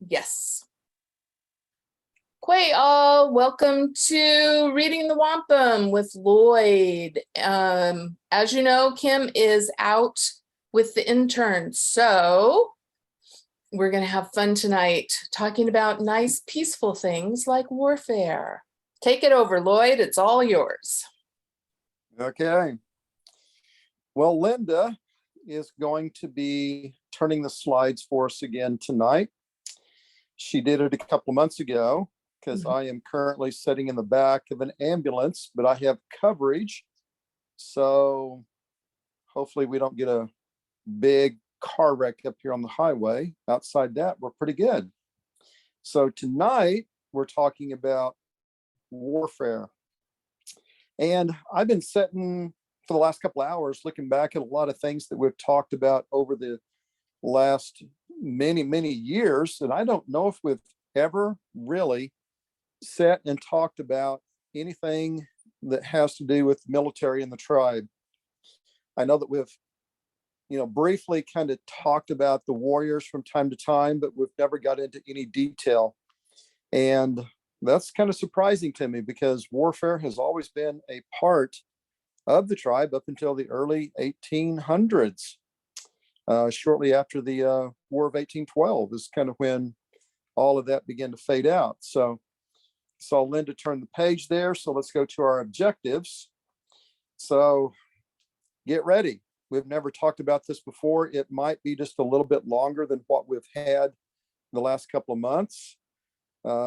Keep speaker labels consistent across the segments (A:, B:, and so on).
A: Yes. Quay all, welcome to Reading the Wampum with Lloyd. As you know, Kim is out with the intern, so we're going to have fun tonight talking about nice, peaceful things like warfare. Take it over, Lloyd. It's all yours.
B: Okay. Well, Linda is going to be turning the slides for us again tonight. She did it a couple of months ago because I am currently sitting in the back of an ambulance, but I have coverage. So hopefully we don't get a big car wreck up here on the highway. Outside that, we're pretty good. So tonight we're talking about warfare. And I've been sitting for the last couple of hours looking back at a lot of things that we've talked about over the last many years. And I don't know if we've ever really sat and talked about anything that has to do with the military and the tribe. I know that we've, briefly kind of talked about the warriors from time to time, but we've never got into any detail. And that's kind of surprising to me because warfare has always been a part of the tribe up until the early 1800s. Shortly after the War of 1812 is kind of when all of that began to fade out. So saw Linda turn the page there. So let's go to our objectives. So get ready. We've never talked about this before. It might be just a little bit longer than what we've had the last couple of months.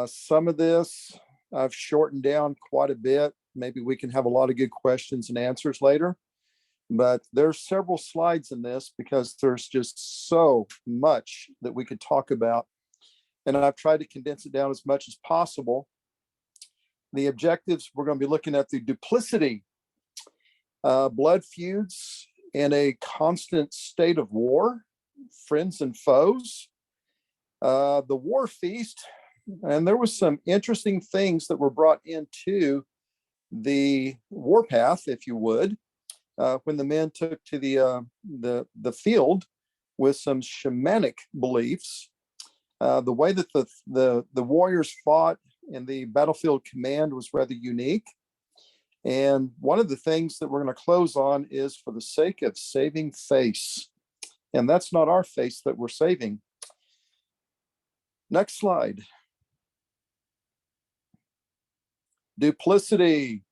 B: Some of this I've shortened down quite a bit. Maybe we can have a lot of good questions and answers later. But there's several slides in this because there's just so much that we could talk about. And I've tried to condense it down as much as possible. The objectives, we're going to be looking at the duplicity, blood feuds, and a constant state of war, friends and foes, the war feast. And there was some interesting things that were brought into the warpath, if you would, when the men took to the field with some shamanic beliefs. The way that the warriors fought in the battlefield command was rather unique. And one of the things that we're going to close on is for the sake of saving face. And that's not our face that we're saving. Next slide. Duplicity.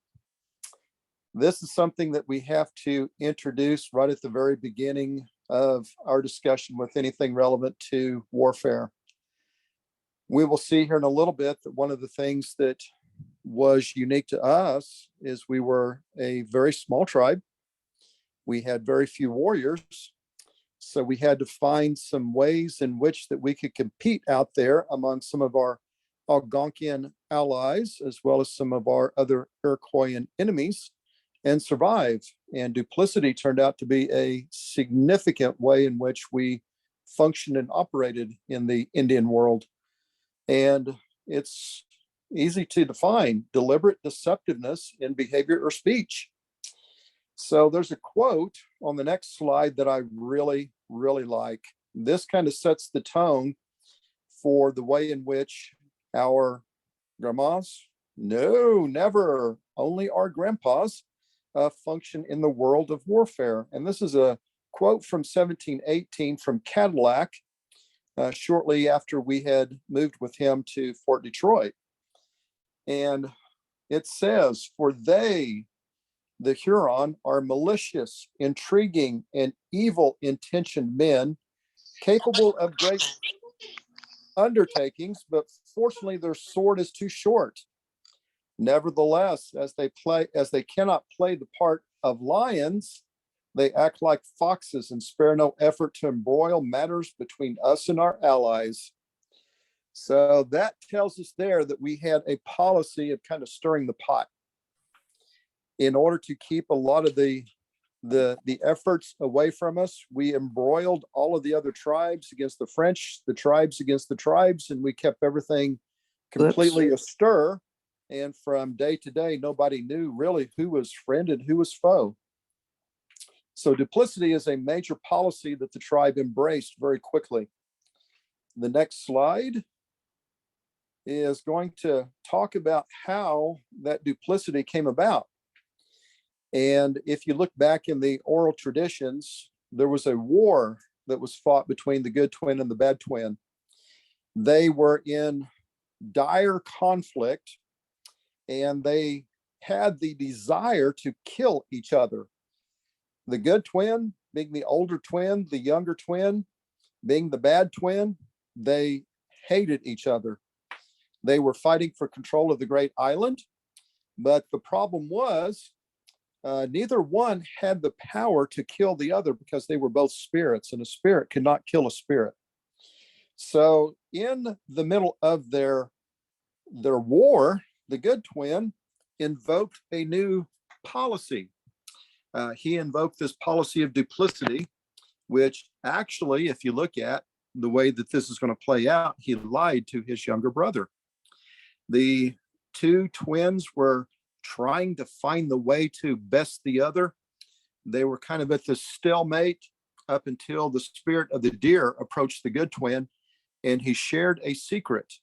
B: This is something that we have to introduce right at the very beginning of our discussion with anything relevant to warfare. We will see here in a little bit that one of the things that was unique to us is we were a very small tribe. We had very few warriors. So we had to find some ways in which that we could compete out there among some of our Algonquian allies, as well as some of our other Iroquoian enemies, and survive. And duplicity turned out to be a significant way in which we functioned and operated in the Indian world. And it's easy to define: deliberate deceptiveness in behavior or speech. So there's a quote on the next slide that I really like. This kind of sets the tone for the way in which our grandmas, no, never, only our grandpas function in the world of warfare. And this is a quote from 1718 from Cadillac, shortly after we had moved with him to Fort Detroit. And it says, "For they, the Huron, are malicious, intriguing, and evil-intentioned men, capable of great undertakings, but fortunately their sword is too short. Nevertheless, as they cannot play the part of lions, they act like foxes and spare no effort to embroil matters between us and our allies." So that tells us there that we had a policy of kind of stirring the pot in order to keep a lot of the efforts away from us. We embroiled all of the other tribes against the French, the tribes against the tribes, and we kept everything completely astir. And from day to day, nobody knew really who was friend and who was foe. So duplicity is a major policy that the tribe embraced very quickly. The next slide. is going to talk about how that duplicity came about. And if you look back in the oral traditions, there was a war that was fought between the good twin and the bad twin. They were in dire conflict, and they had the desire to kill each other. The good twin being the older twin, the younger twin being the bad twin, they hated each other. They were fighting for control of the great island, but the problem was neither one had the power to kill the other because they were both spirits, and a spirit could not kill a spirit. So in the middle of their war, the good twin invoked a new policy. He invoked this policy of duplicity, which actually, if you look at the way that this is going to play out, he lied to his younger brother. The two twins were trying to find the way to best the other. They were kind of at this stalemate up until the spirit of the deer approached the good twin, and he shared a secret.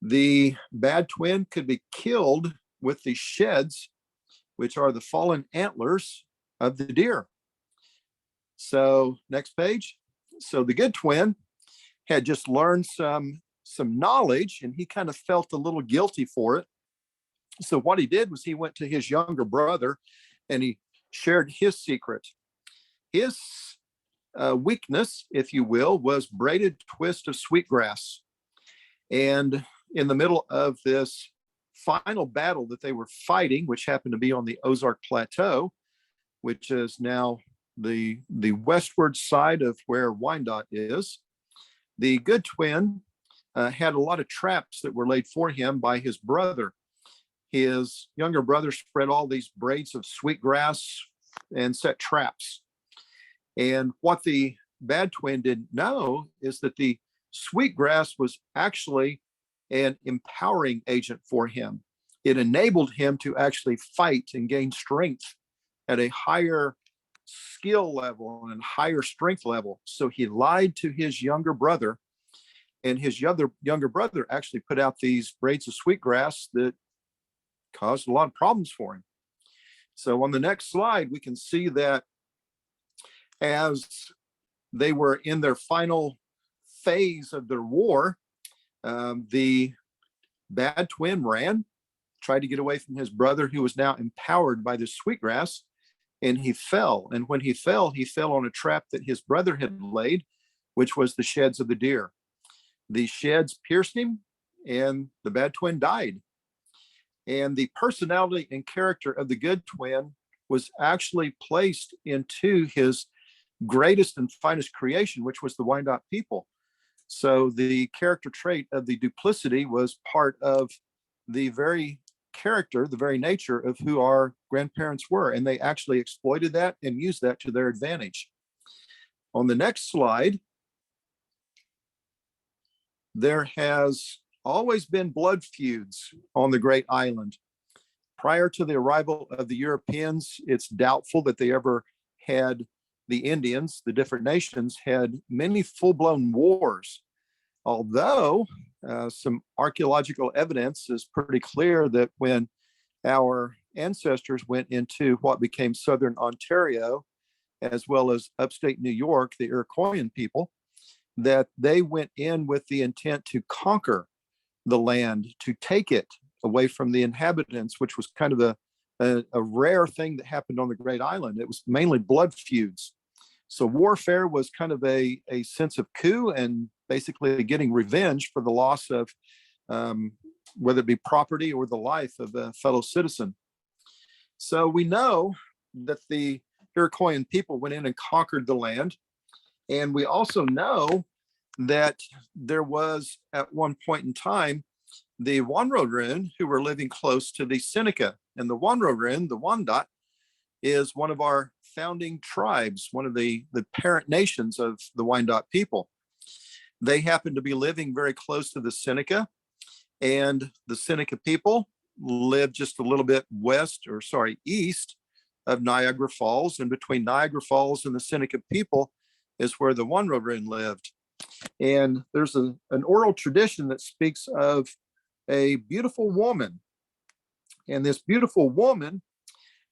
B: The bad twin could be killed with the sheds, which are the fallen antlers of the deer. So next page. So the good twin had just learned some knowledge, and he kind of felt a little guilty for it. So what he did was he went to his younger brother and he shared his secret. His weakness, if you will, was braided twist of sweetgrass. And in the middle of this final battle that they were fighting, which happened to be on the Ozark Plateau, which is now the westward side of where Wyandotte is, the good twin had a lot of traps that were laid for him by his brother. His younger brother spread all these braids of sweetgrass and set traps. And what the bad twin didn't know is that the sweetgrass was actually an empowering agent for him. It enabled him to actually fight and gain strength at a higher skill level and higher strength level. So he lied to his younger brother, and his younger brother actually put out these braids of sweetgrass that caused a lot of problems for him. So on the next slide, we can see that as they were in their final phase of their war, the bad twin ran, tried to get away from his brother, who was now empowered by the sweetgrass, and he fell. And when he fell on a trap that his brother had laid, which was the sheds of the deer. The sheds pierced him, and the bad twin died. And the personality and character of the good twin was actually placed into his greatest and finest creation, which was the Wyandotte people. So the character trait of the duplicity was part of the very character, the very nature of who our grandparents were. And they actually exploited that and used that to their advantage. On the next slide, there has always been blood feuds on the Great Island. Prior to the arrival of the Europeans, it's doubtful that they ever had, the Indians, the different nations, had many full-blown wars. Although some archaeological evidence is pretty clear that when our ancestors went into what became Southern Ontario, as well as upstate New York, the Iroquoian people, that they went in with the intent to conquer the land, to take it away from the inhabitants, which was kind of a rare thing that happened on the Great Island. It was mainly blood feuds. So warfare was kind of a sense of coup and basically getting revenge for the loss of whether it be property or the life of a fellow citizen. So we know that the Iroquoian people went in and conquered the land. And we also know that there was, at one point in time, the Wyandotte who were living close to the Seneca. And the Wyandotte, the Wyandotte, is one of our founding tribes, one of the parent nations of the Wyandotte people. They happen to be living very close to the Seneca, and the Seneca people live just a little bit east of Niagara Falls, and between Niagara Falls and the Seneca people is where the Wyandotte lived. And there's an oral tradition that speaks of a beautiful woman. And this beautiful woman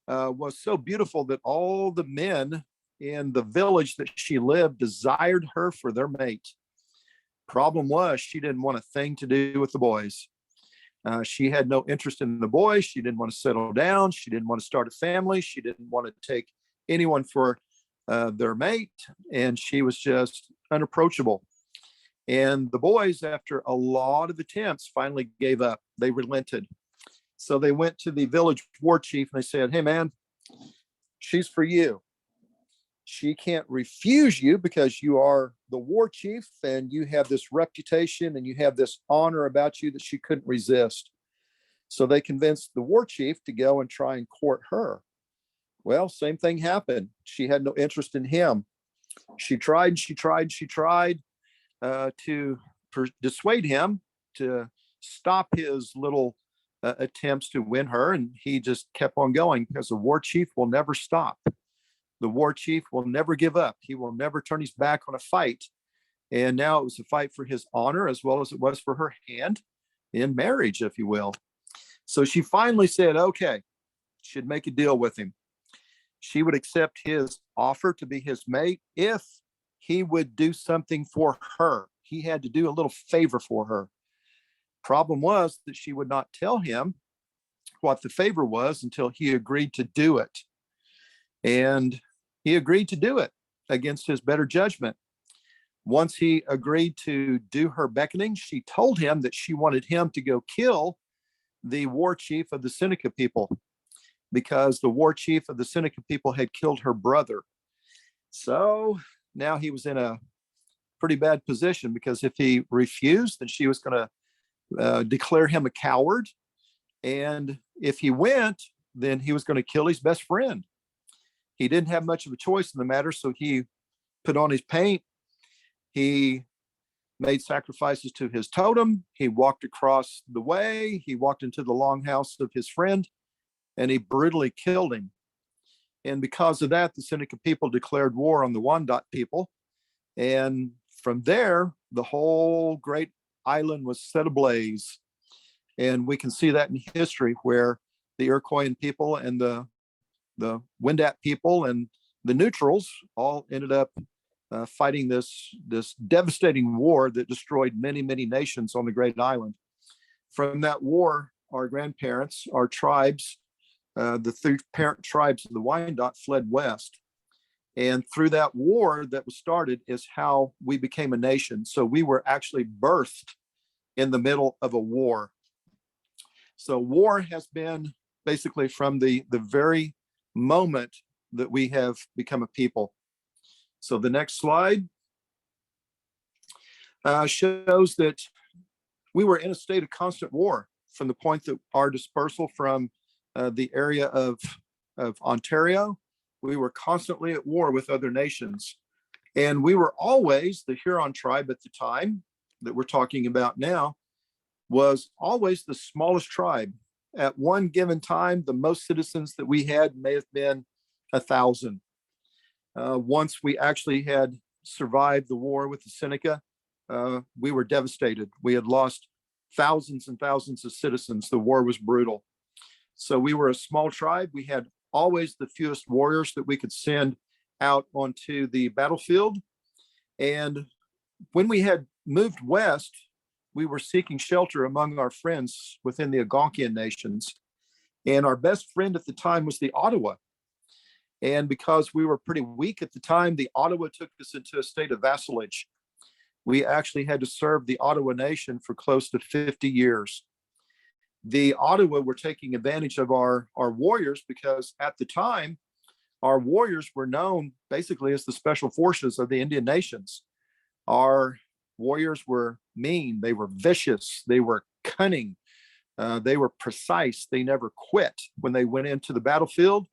B: was so beautiful that all the men in the village that she lived desired her for their mate. Problem was, she didn't want a thing to do with the boys. She had no interest in the boys. She didn't want to settle down. She didn't want to start a family. She didn't want to take anyone for their mate. And she was just unapproachable. And the boys, after a lot of attempts, finally gave up. They relented. So they went to the village war chief and they said, hey, man, she's for you. She can't refuse you because you are the war chief and you have this reputation and you have this honor about you that she couldn't resist. So they convinced the war chief to go and try and court her. Well, same thing happened. She had no interest in him. She tried to dissuade him to stop his little attempts to win her. And he just kept on going because the war chief will never stop. The war chief will never give up. He will never turn his back on a fight. And now it was a fight for his honor as well as it was for her hand in marriage, if you will. So she finally said, okay, she'd make a deal with him. She would accept his offer to be his mate if he would do something for her. He had to do a little favor for her. Problem was that she would not tell him what the favor was until he agreed to do it. And he agreed to do it against his better judgment. Once he agreed to do her beckoning, she told him that she wanted him to go kill the war chief of the Seneca people because the war chief of the Seneca people had killed her brother. So now he was in a pretty bad position because if he refused, then she was going to declare him a coward. And if he went, then he was going to kill his best friend. He didn't have much of a choice in the matter, so he put on his paint. He made sacrifices to his totem. He walked across the way. He walked into the longhouse of his friend, and he brutally killed him. And because of that, the Seneca people declared war on the Wyandotte people. And from there, the whole great island was set ablaze. And we can see that in history where the Iroquois people and the Wyandotte people and the neutrals all ended up fighting this devastating war that destroyed many, many nations on the great island. From that war, our grandparents, our tribes, the three parent tribes of the Wyandotte fled west. And through that war that was started is how we became a nation. So we were actually birthed in the middle of a war. So war has been basically from the very moment that we have become a people. So the next slide shows that we were in a state of constant war from the point that our dispersal from the area of Ontario. We were constantly at war with other nations. And we were always, the Huron tribe at the time that we're talking about now, was always the smallest tribe. At one given time, the most citizens that we had may have been 1,000. Once we actually had survived the war with the Seneca, we were devastated. We had lost thousands and thousands of citizens. The war was brutal. So we were a small tribe. We had always the fewest warriors that we could send out onto the battlefield. And when we had moved west, we were seeking shelter among our friends within the Algonquian nations. And our best friend at the time was the Ottawa. And because we were pretty weak at the time, the Ottawa took us into a state of vassalage. We actually had to serve the Ottawa nation for close to 50 years. The Ottawa were taking advantage of our warriors because at the time, our warriors were known basically as the special forces of the Indian nations. Our warriors were mean, they were vicious, they were cunning, they were precise, they never quit. When they went into the battlefield,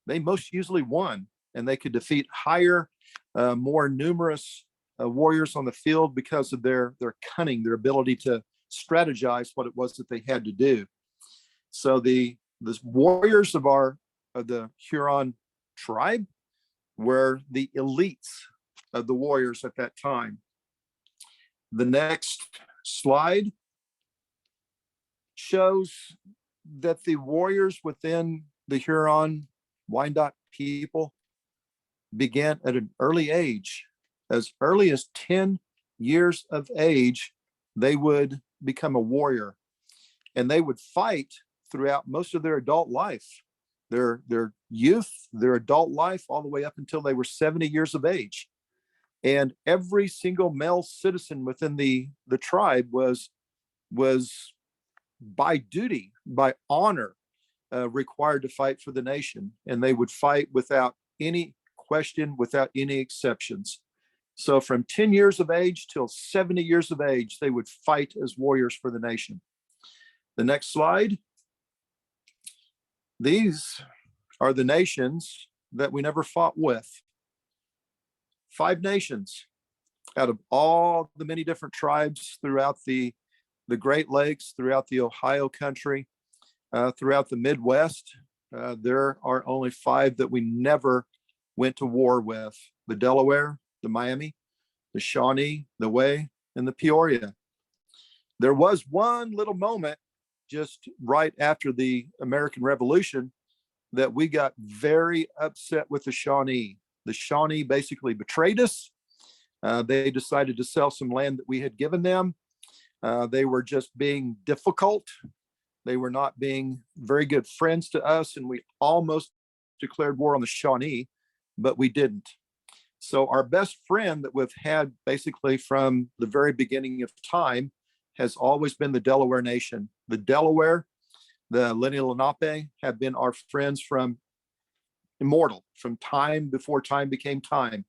B: they most usually won, and they could defeat higher, more numerous warriors on the field because of their cunning, their ability to strategize what it was that they had to do. So the warriors of the Huron tribe were the elites of the warriors at that time. The next slide shows that the warriors within the Huron Wyandotte people began at an early age. As early as 10 years of age, they would become a warrior, and they would fight throughout most of their adult life, their youth, their adult life, all the way up until they were 70 years of age. And every single male citizen within the tribe was by duty, by honor, required to fight for the nation. And they would fight without any question, without any exceptions. So from 10 years of age till 70 years of age, they would fight as warriors for the nation. The next slide. These are the nations that we never fought with. 5 nations out of all the many different tribes throughout the Great Lakes, throughout the Ohio country, throughout the Midwest. There are only 5 that we never went to war with: the Delaware, the Miami, the Shawnee, the Way, and the Peoria. There was one little moment just right after the American Revolution that we got very upset with the Shawnee. The Shawnee basically betrayed us. They decided to sell some land that we had given them. They were just being difficult. They were not being very good friends to us, and we almost declared war on the Shawnee, but we didn't. So our best friend that we've had basically from the very beginning of time has always been the Delaware Nation. The Delaware, the Lenni Lenape, have been our friends from immortal, from time before time became time.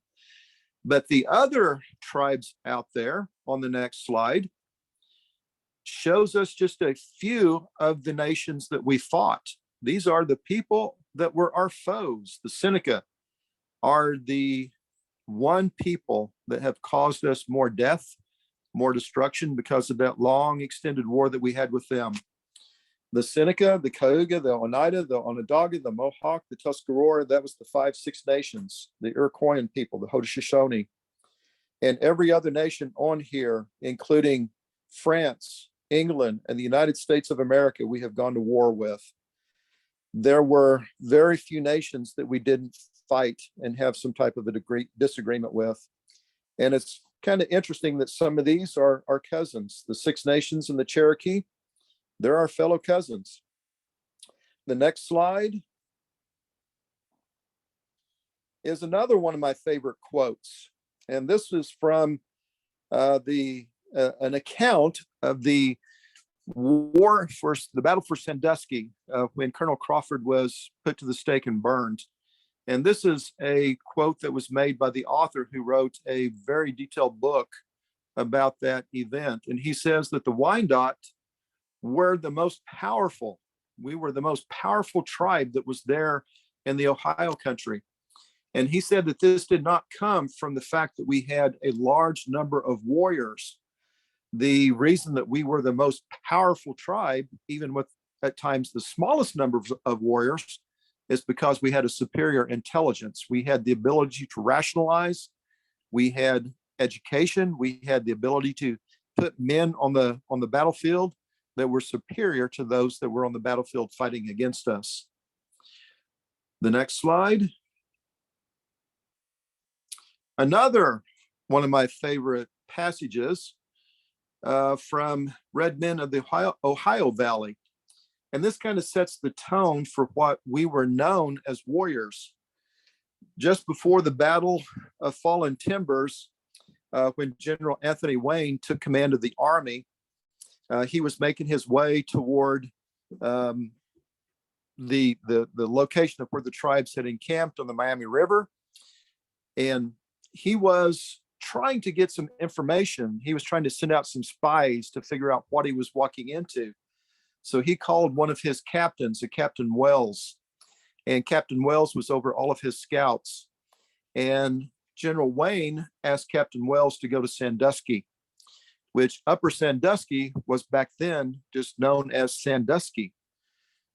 B: But the other tribes out there on the next slide shows us just a few of the nations that we fought. These are the people that were our foes. The Seneca are the one people that have caused us more death, more destruction because of that long extended war that we had with them. The Seneca, the Cayuga, the Oneida, the Onondaga, the Mohawk, the Tuscarora, that was the 5-6 nations, the Iroquoian people, the Haudenosaunee, and every other nation on here, including France, England, and the United States of America, we have gone to war with. There were very few nations that we didn't fight and have some type of a disagreement with. And it's kind of interesting that some of these are our cousins. The 6 Nations and the Cherokee, they're our fellow cousins. The next slide is another one of my favorite quotes. And this is from an account of the war for the battle for Sandusky, when Colonel Crawford was put to the stake and burned. And this is a quote that was made by the author who wrote a very detailed book about that event. And he says that the Wyandotte were the most powerful. We were the most powerful tribe that was there in the Ohio country. And he said that this did not come from the fact that we had a large number of warriors. The reason that we were the most powerful tribe, even with at times the smallest number of warriors, is because we had a superior intelligence. We had the ability to rationalize. We had education. We had the ability to put men on the battlefield that were superior to those that were on the battlefield fighting against us. The next slide. Another one of my favorite passages from Red Men of the Ohio Valley. And this kind of sets the tone for what we were known as warriors. Just before the Battle of Fallen Timbers, when General Anthony Wayne took command of the army, he was making his way toward the location of where the tribes had encamped on the Miami River. And he was trying to get some information. He was trying to send out some spies to figure out what he was walking into. So he called one of his captains, a Captain Wells, and Captain Wells was over all of his scouts. And General Wayne asked Captain Wells to go to Sandusky, which Upper Sandusky was back then just known as Sandusky.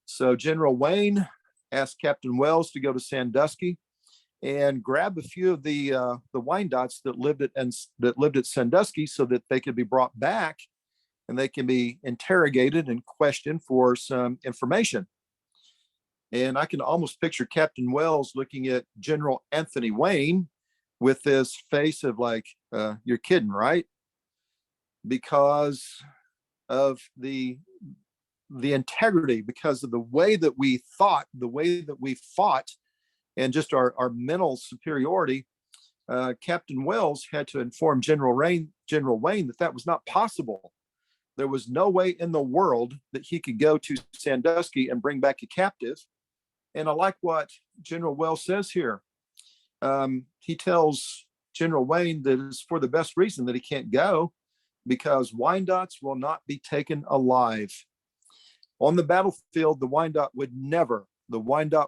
B: So General Wayne asked Captain Wells to go to Sandusky, and grab a few of the Wyandottes that lived at Sandusky so that they could be brought back and they can be interrogated and questioned for some information. And I can almost picture Captain Wells looking at General Anthony Wayne with this face of like, you're kidding, right? Because of the integrity, because of the way that we thought, the way that we fought, and just our mental superiority. Captain Wells had to inform General Wayne that was not possible. There was no way in the world that he could go to Sandusky and bring back a captive. And I like what General Wells says here. He tells General Wayne that it's for the best reason that he can't go, because Wyandottes will not be taken alive. On the battlefield, the Wyandotte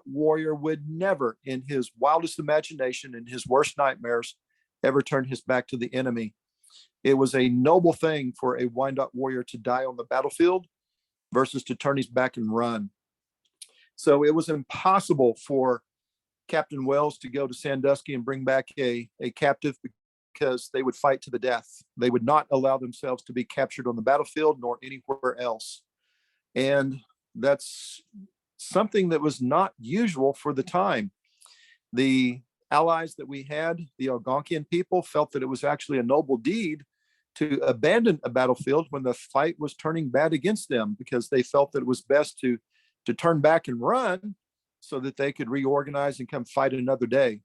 B: warrior would never, in his wildest imagination, in his worst nightmares, ever turn his back to the enemy. It was a noble thing for a Wyandotte warrior to die on the battlefield versus to turn his back and run. So it was impossible for Captain Wells to go to Sandusky and bring back a captive, because they would fight to the death. They would not allow themselves to be captured on the battlefield nor anywhere else. And that's something that was not usual for the time. The allies that we had, the Algonquian people, felt that it was actually a noble deed to abandon a battlefield when the fight was turning bad against them, because they felt that it was best to turn back and run so that they could reorganize and come fight another day.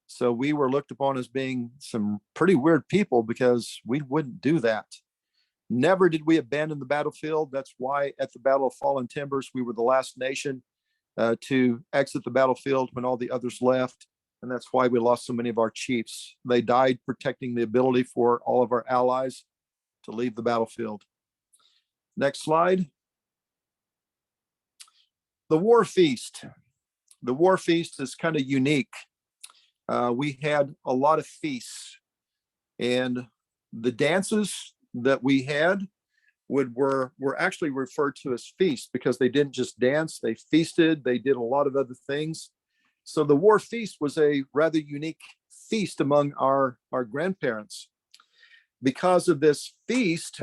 B: So we were looked upon as being some pretty weird people, because we wouldn't do that. Never did we abandon the battlefield. That's why at the Battle of Fallen Timbers, we were the last nation to exit the battlefield when all the others left. And that's why we lost so many of our chiefs. They died protecting the ability for all of our allies to leave the battlefield. Next slide. The War Feast. The War Feast is kind of unique. We had a lot of feasts, and the dances that we had were actually referred to as feasts, because they didn't just dance, they feasted, they did a lot of other things. So the War Feast was a rather unique feast among our grandparents. Because of this feast,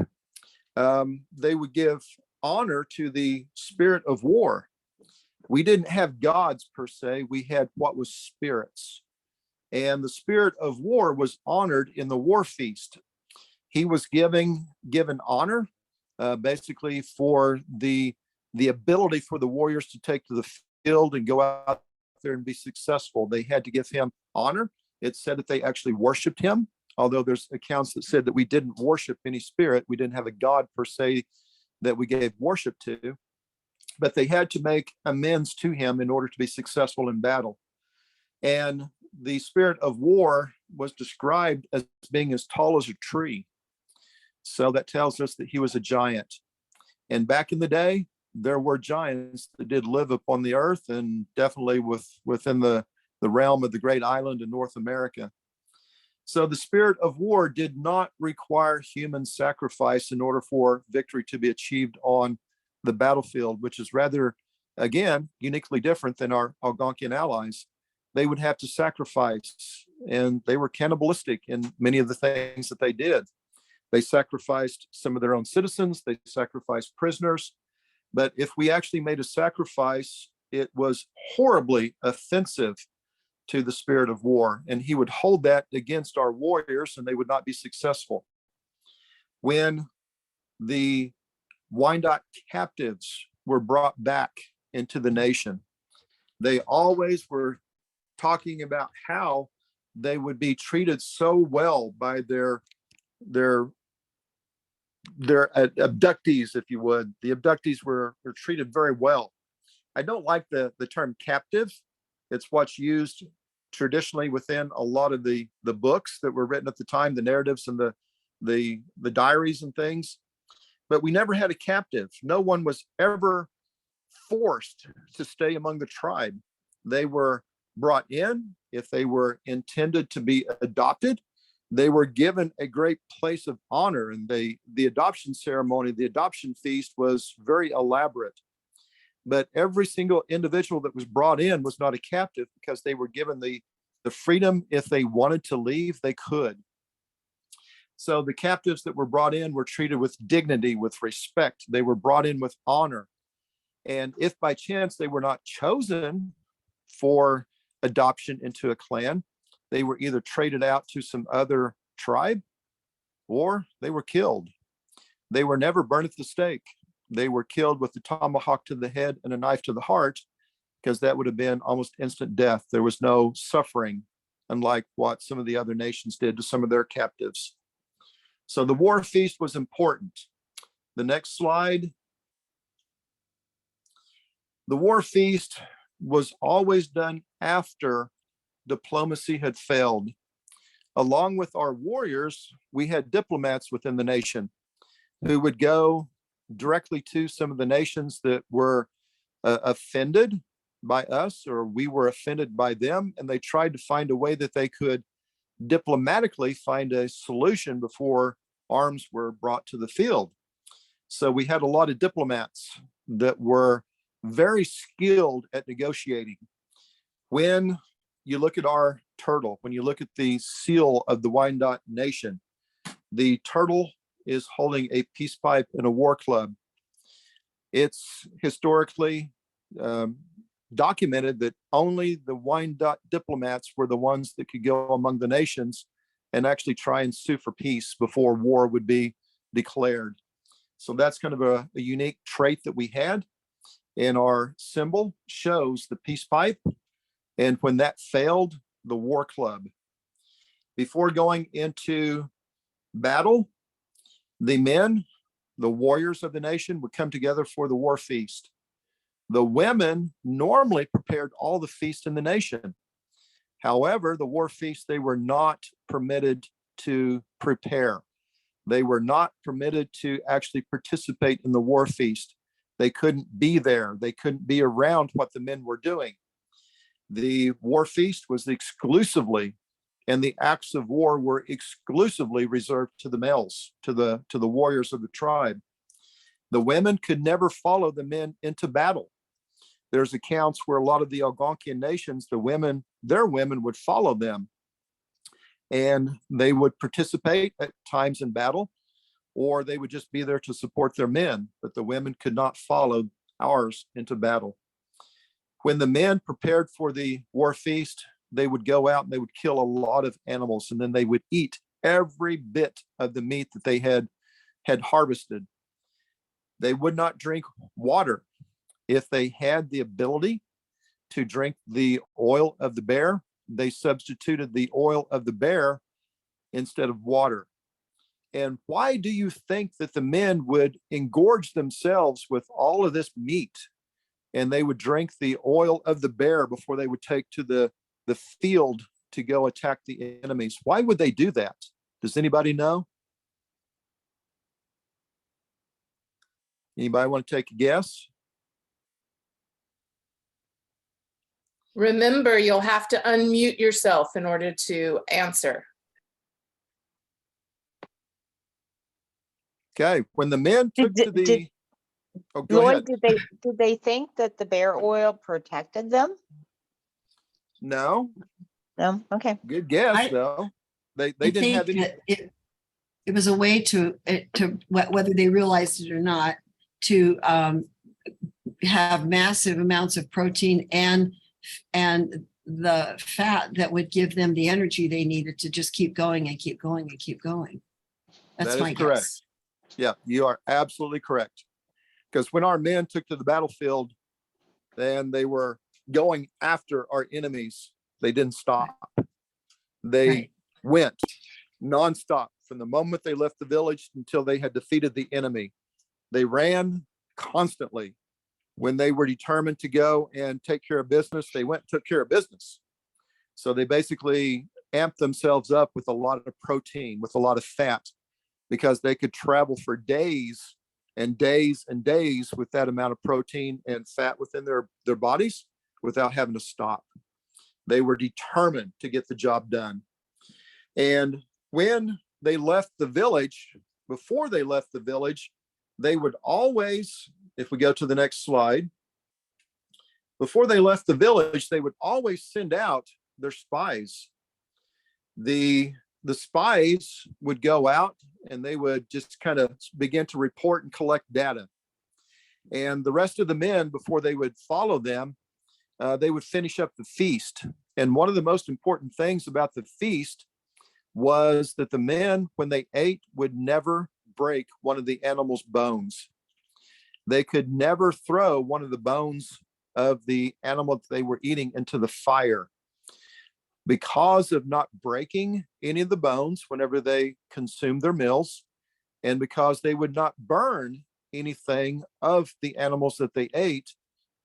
B: they would give honor to the spirit of war. We didn't have gods per se, we had what was spirits. And the spirit of war was honored in the War Feast. He was given honor, basically for the ability for the warriors to take to the field and go out there and be successful. They had to give him honor. It said that they actually worshiped him, although there's accounts that said that we didn't worship any spirit. We didn't have a god per se that we gave worship to, but they had to make amends to him in order to be successful in battle. And the spirit of war was described as being as tall as a tree. So that tells us that he was a giant. And back in the day, there were giants that did live upon the earth, and definitely within the realm of the great island in North America. So the spirit of war did not require human sacrifice in order for victory to be achieved on the battlefield, which is rather, again, uniquely different than our Algonquian allies. They would have to sacrifice, and they were cannibalistic in many of the things that they did. They sacrificed some of their own citizens, they sacrificed prisoners. But if we actually made a sacrifice, it was horribly offensive to the spirit of war. And he would hold that against our warriors, and they would not be successful. When the Wyandotte captives were brought back into the nation, they always were talking about how they would be treated so well by their abductees, if you would. The abductees were treated very well. I don't like the term captive. It's what's used traditionally within a lot of the books that were written at the time, the narratives and the diaries and things. But we never had a captive. No one was ever forced to stay among the tribe. They were brought in. If they were intended to be adopted, they were given a great place of honor. And the adoption ceremony, the adoption feast, was very elaborate. But every single individual that was brought in was not a captive, because they were given the The freedom, if they wanted to leave, they could. So the captives that were brought in were treated with dignity, with respect. They were brought in with honor. And if by chance they were not chosen for adoption into a clan, they were either traded out to some other tribe or they were killed. They were never burned at the stake. They were killed with the tomahawk to the head and a knife to the heart, because that would have been almost instant death. There was no suffering, unlike what some of the other nations did to some of their captives. So the war feast was important. The next slide. The war feast was always done after diplomacy had failed. Along with our warriors, we had diplomats within the nation who would go directly to some of the nations that were offended by us, or we were offended by them, and they tried to find a way that they could diplomatically find a solution before arms were brought to the field. So we had a lot of diplomats that were very skilled at negotiating. When you look at our turtle, when you look at the seal of the Wyandotte Nation, the turtle is holding a peace pipe and a war club. It's historically documented that only the Wyandotte diplomats were the ones that could go among the nations and actually try and sue for peace before war would be declared. So that's kind of a unique trait that we had. And our symbol shows the peace pipe. And when that failed, the war club. Before going into battle, the men, the warriors of the nation, would come together for the war feast. The women normally prepared all the feast in the nation. However, the war feast, they were not permitted to prepare. They were not permitted to actually participate in the war feast. They couldn't be there. They couldn't be around what the men were doing. The war feast was exclusively, and the acts of war were exclusively reserved to the males, to the warriors of the tribe. The women could never follow the men into battle. There's accounts where a lot of the Algonquian nations, their women would follow them, and they would participate at times in battle, or they would just be there to support their men, but the women could not follow ours into battle. When the men prepared for the war feast, they would go out and they would kill a lot of animals, and then they would eat every bit of the meat that they had harvested. They would not drink water. If they had the ability to drink the oil of the bear, they substituted the oil of the bear instead of water. And why do you think that the men would engorge themselves with all of this meat, and they would drink the oil of the bear before they would take to the field to go attack the enemies? Why would they do that? Does anybody know? Anybody want to take a guess?
A: Remember, you'll have to unmute yourself in order to answer.
B: Okay, when the men took to the... Oh, go
C: Lloyd,
B: ahead.
C: did they think that the bear oil protected them?
B: No,
C: No? Okay.
B: good guess
D: I-
B: though. They
D: I
B: didn't have
D: think
B: any.
D: that it was a way to whether they realized it or not, to have massive amounts of protein and the fat that would give them the energy they needed to just keep going and keep going and keep going. That's
B: That
D: my
B: is correct.
D: guess.
B: Yeah, you are absolutely correct. Because when our men took to the battlefield, then they were going after our enemies. They didn't stop. They
D: Right.
B: went nonstop from the moment they left the village until they had defeated the enemy. They ran constantly. When they were determined to go and take care of business, they went and took care of business. So they basically amped themselves up with a lot of protein, with a lot of fat, because they could travel for days and days and days with that amount of protein and fat within their bodies without having to stop. They were determined to get the job done. And when they left the village, before they left the village, they would always, if we go to the next slide, before they left the village, they would always send out their spies. The spies would go out and they would just kind of begin to report and collect data. And the rest of the men, before they would follow them, they would finish up the feast. And one of the most important things about the feast was that the men, when they ate, would never break one of the animal's bones. They could never throw one of the bones of the animal that they were eating into the fire. Because of not breaking any of the bones whenever they consumed their meals, and because they would not burn anything of the animals that they ate,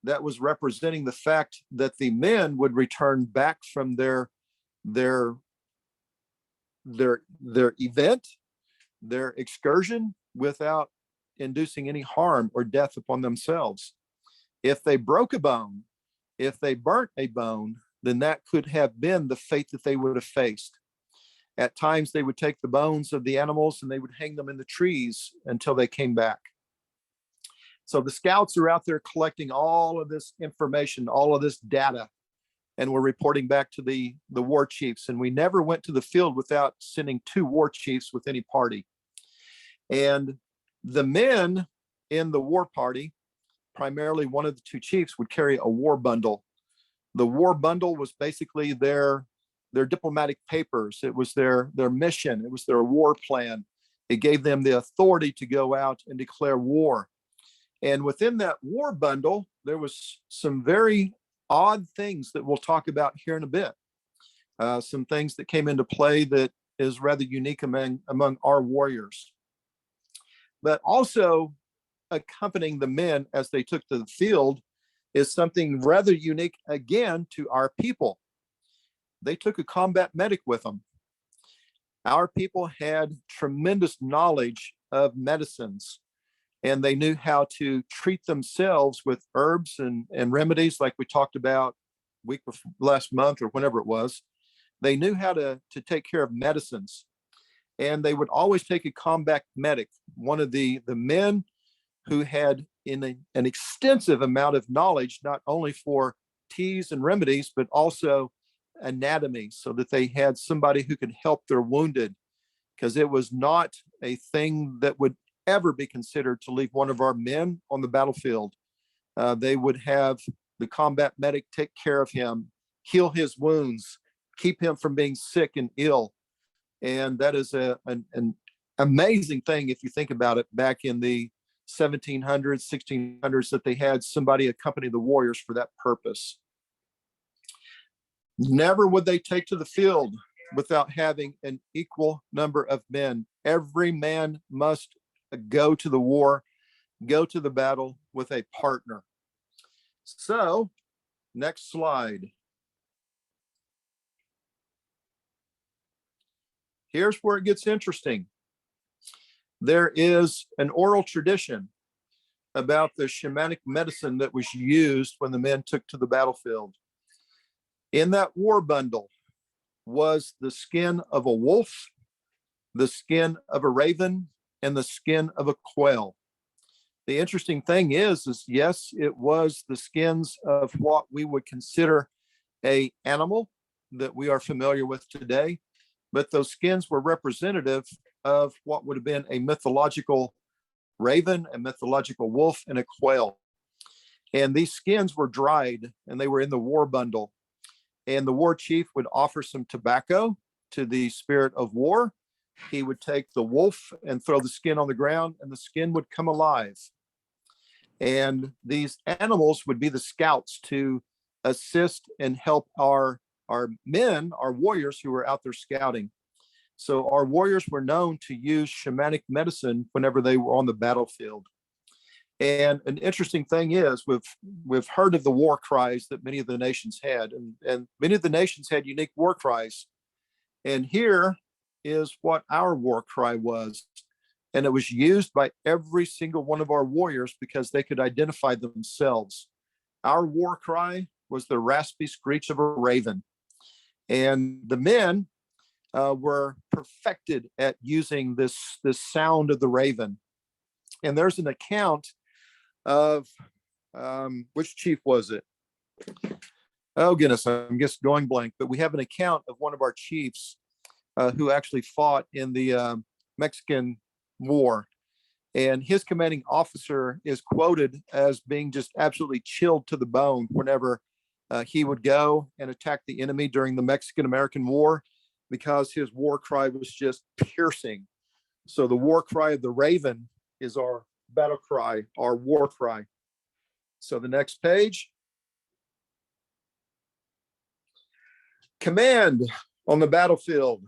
B: that was representing the fact that the men would return back from their event, their excursion, without inducing any harm or death upon themselves. If they broke a bone, if they burnt a bone, then that could have been the fate that they would have faced. At times, they would take the bones of the animals and they would hang them in the trees until they came back. So the scouts are out there collecting all of this information, all of this data, and we're reporting back to the war chiefs. And we never went to the field without sending 2 war chiefs with any party. And the men in the war party, primarily one of the 2 chiefs, would carry a war bundle. The war bundle was basically their diplomatic papers. It was their mission. It was their war plan. It gave them the authority to go out and declare war. And within that war bundle, there was some very odd things that we'll talk about here in a bit. Some things that came into play that is rather unique among our warriors. But also accompanying the men as they took to the field is something rather unique again to our people. They took a combat medic with them. Our people had tremendous knowledge of medicines, and they knew how to treat themselves with herbs and remedies like we talked about week before, last month or whenever it was. They knew how to take care of medicines, and they would always take a combat medic, one of the men who had an extensive amount of knowledge, not only for teas and remedies, but also anatomy, so that they had somebody who could help their wounded, because it was not a thing that would ever be considered to leave one of our men on the battlefield. They would have the combat medic take care of him, heal his wounds, keep him from being sick and ill. And that is an amazing thing if you think about it, back in the 1700s, 1600s, that they had somebody accompany the warriors for that purpose. Never would they take to the field without having an equal number of men. Every man must go to the war, go to the battle with a partner. So, next slide. Here's where it gets interesting. There is an oral tradition about the shamanic medicine that was used when the men took to the battlefield. In that war bundle was the skin of a wolf, the skin of a raven, and the skin of a quail. The interesting thing is yes, it was the skins of what we would consider an animal that we are familiar with today, but those skins were representative of what would have been a mythological raven, a mythological wolf, and a quail. And these skins were dried and they were in the war bundle. And the war chief would offer some tobacco to the spirit of war. He would take the wolf and throw the skin on the ground, and the skin would come alive. And these animals would be the scouts to assist and help our men, our warriors who were out there scouting. So our warriors were known to use shamanic medicine whenever they were on the battlefield. And an interesting thing is we've heard of the war cries that many of the nations had, and many of the nations had unique war cries. And here is what our war cry was. And it was used by every single one of our warriors because they could identify themselves. Our war cry was the raspy screech of a raven. And the men were perfected at using this sound of the raven. And there's an account of which chief was it? oh goodness, I'm just going blank, but we have an account of one of our chiefs who actually fought in the Mexican War. And his commanding officer is quoted as being just absolutely chilled to the bone whenever he would go and attack the enemy during the Mexican-American War, because his war cry was just piercing. So the war cry of the Raven is our battle cry, our war cry. So the next page. Command on the battlefield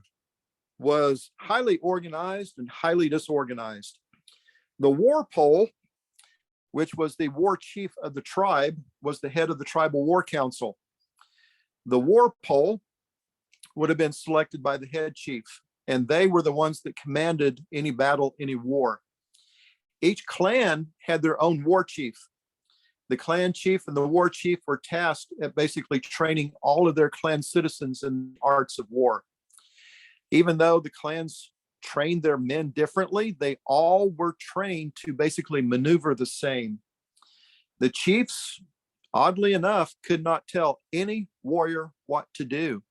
B: was highly organized and highly disorganized. The war pole, which was the war chief of the tribe, was the head of the tribal war council. The war pole would have been selected by the head chief, and they were the ones that commanded any battle, any war. Each clan had their own war chief. The clan chief and the war chief were tasked at basically training all of their clan citizens in the arts of war. Even though the clans trained their men differently, they all were trained to basically maneuver the same. The chiefs, oddly enough, could not tell any warrior what to do.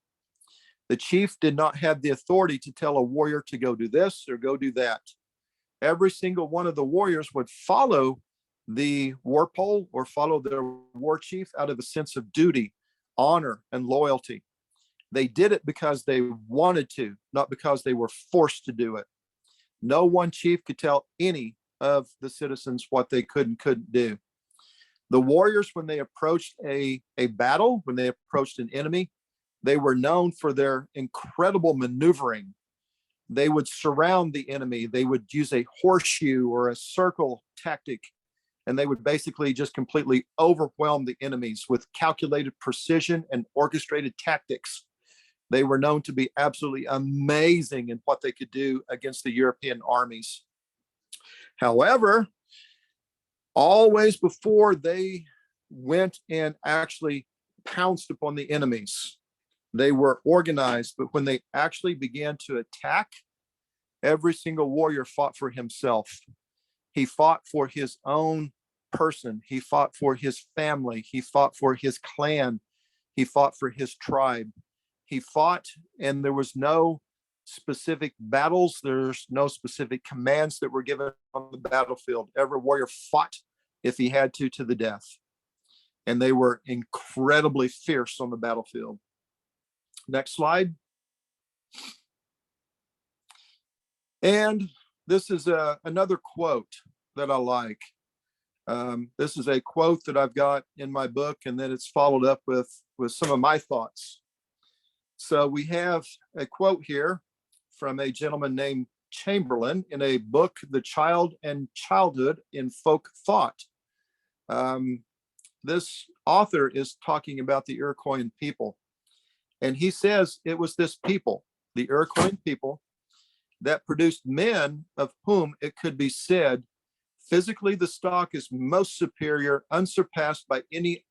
B: The chief did not have the authority to tell a warrior to go do this or go do that. Every single one of the warriors would follow the war pole or follow their war chief out of a sense of duty, honor, and loyalty. They did it because they wanted to, not because they were forced to do it. No one chief could tell any of the citizens what they could and couldn't do. The warriors, when they approached a battle, when they approached an enemy, they were known for their incredible maneuvering. They would surround the enemy. They would use a horseshoe or a circle tactic, and they would basically just completely overwhelm the enemies with calculated precision and orchestrated tactics. They were known to be absolutely amazing in what they could do against the European armies. However, always before they went and actually pounced upon the enemies, they were organized, but when they actually began to attack, every single warrior fought for himself. He fought for his own person. He fought for his family. He fought for his clan. He fought for his tribe. He fought, and there was no specific battles. There's no specific commands that were given on the battlefield. Every warrior fought if he had to the death. And they were incredibly fierce on the battlefield. Next slide. And this is another quote that I like. This is a quote that I've got in my book, and then it's followed up with some of my thoughts. So we have a quote here from a gentleman named Chamberlain in a book, The Child and Childhood in Folk Thought. This author is talking about the Iroquoian people. And he says it was this people, the Iroquoian people, that produced men of whom it could be said, physically the stock is most superior, unsurpassed by any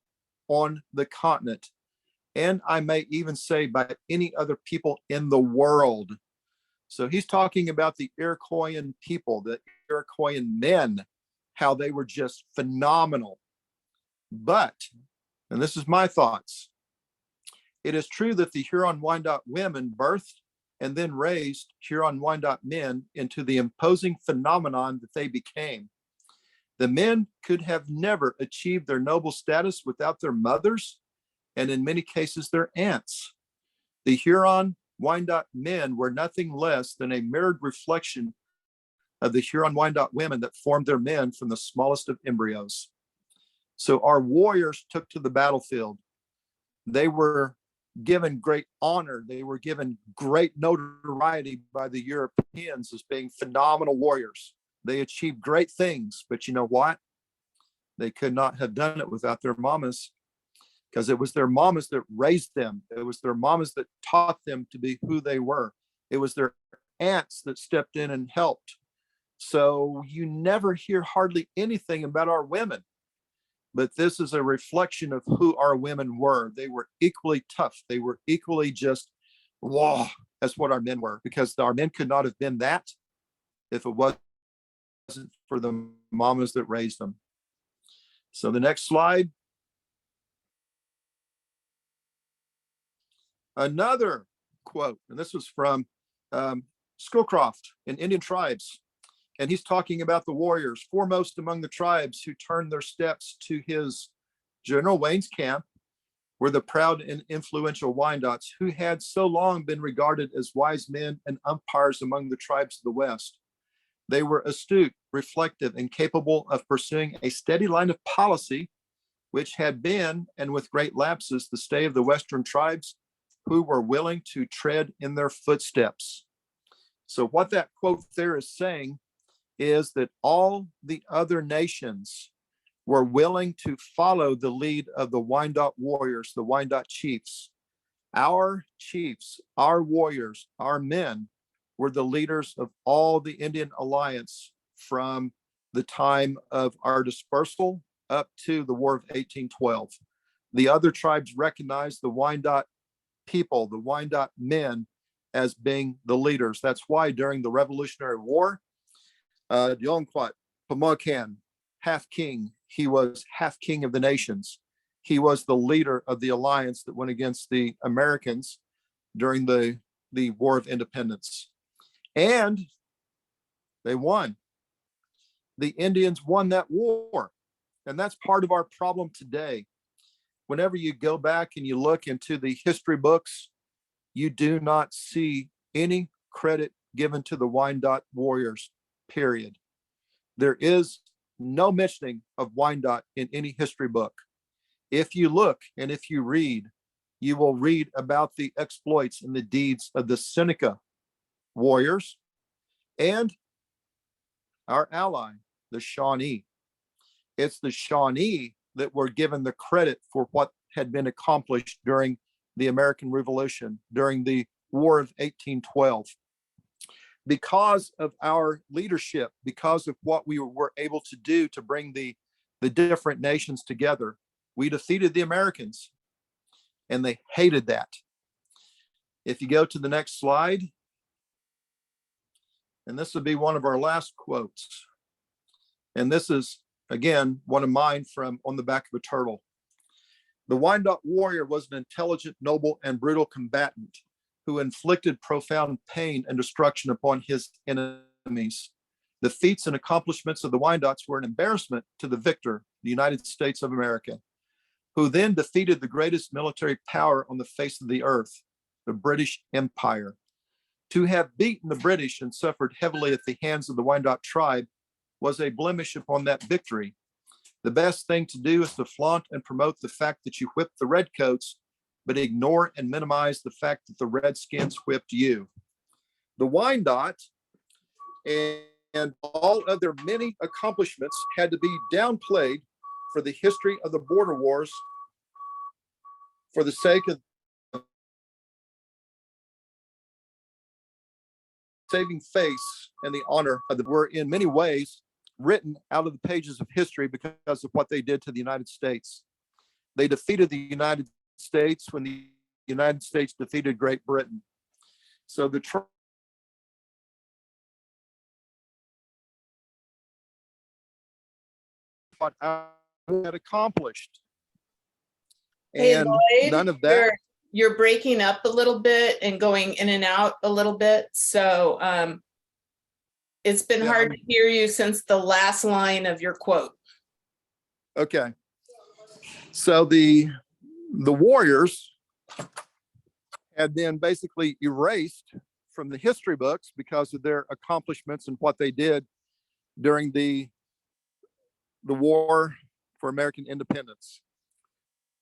B: on the continent. And I may even say by any other people in the world. So he's talking about the Iroquoian people, the Iroquoian men, how they were just phenomenal. But, and this is my thoughts, it is true that the Huron-Wyandotte women birthed and then raised Huron-Wyandotte men into the imposing phenomenon that they became. The men could have never achieved their noble status without their mothers, and in many cases, their aunts. The Huron-Wyandotte men were nothing less than a mirrored reflection of the Huron-Wyandotte women that formed their men from the smallest of embryos. So our warriors took to the battlefield. They were given great honor. They were given great notoriety by the Europeans as being phenomenal warriors. They achieved great things, but you know what? They could not have done it without their mamas, because it was their mamas that raised them. It was their mamas that taught them to be who they were. It was their aunts that stepped in and helped. So you never hear hardly anything about our women, but this is a reflection of who our women were. They were equally tough. They were equally just, wow, that's what our men were, because our men could not have been that if it wasn't for the mamas that raised them. So the next slide. Another quote, and this was from Schoolcroft in Indian Tribes. And he's talking about the warriors foremost among the tribes who turned their steps to his General Wayne's camp were the proud and influential Wyandottes who had so long been regarded as wise men and umpires among the tribes of the West. They were astute, reflective, and capable of pursuing a steady line of policy, which had been, and with great lapses, the stay of the Western tribes who were willing to tread in their footsteps. So what that quote there is saying is that all the other nations were willing to follow the lead of the Wyandotte warriors, the Wyandotte chiefs. Our chiefs, our warriors, our men were the leaders of all the Indian alliance from the time of our dispersal up to the War of 1812. The other tribes recognized the Wyandotte people, the Wyandotte men, as being the leaders. That's why during the Revolutionary War, Yonquat, Pamokan, half king, he was half king of the nations. He was the leader of the alliance that went against the Americans during the War of Independence. And they won. The Indians won that war. And that's part of our problem today. Whenever you go back and you look into the history books, you do not see any credit given to the Wyandotte warriors, period. There is no mentioning of Wyandotte in any history book. If you look and if you read, you will read about the exploits and the deeds of the Seneca warriors and our ally, the Shawnee. It's the Shawnee that were given the credit for what had been accomplished during the American Revolution, during the War of 1812. Because of our leadership, because of what we were able to do to bring the different nations together, we defeated the Americans, and they hated that. If you go to the next slide, and this would be one of our last quotes. And this is, again, one of mine from On the Back of a Turtle. The Wyandotte warrior was an intelligent, noble, and brutal combatant who inflicted profound pain and destruction upon his enemies. The feats and accomplishments of the Wyandottes were an embarrassment to the victor, the United States of America, who then defeated the greatest military power on the face of the earth, the British Empire. To have beaten the British and suffered heavily at the hands of the Wyandotte tribe was a blemish upon that victory. The best thing to do is to flaunt and promote the fact that you whipped the redcoats, but ignore and minimize the fact that the Redskins whipped you. The Wyandotte and all of their many accomplishments had to be downplayed for the history of the border wars for the sake of saving face and the honor of the were in many ways written out of the pages of history because of what they did to the United States. They defeated the United States when the United States defeated Great Britain. So the what I had accomplished.
A: Hey,
B: And
A: Lloyd,
B: none of that.
A: You're breaking up a little bit and going in and out a little bit. So it's been hard to hear you since the last line of your quote.
B: Okay. So the warriors had been basically erased from the history books because of their accomplishments and what they did during the war for American independence.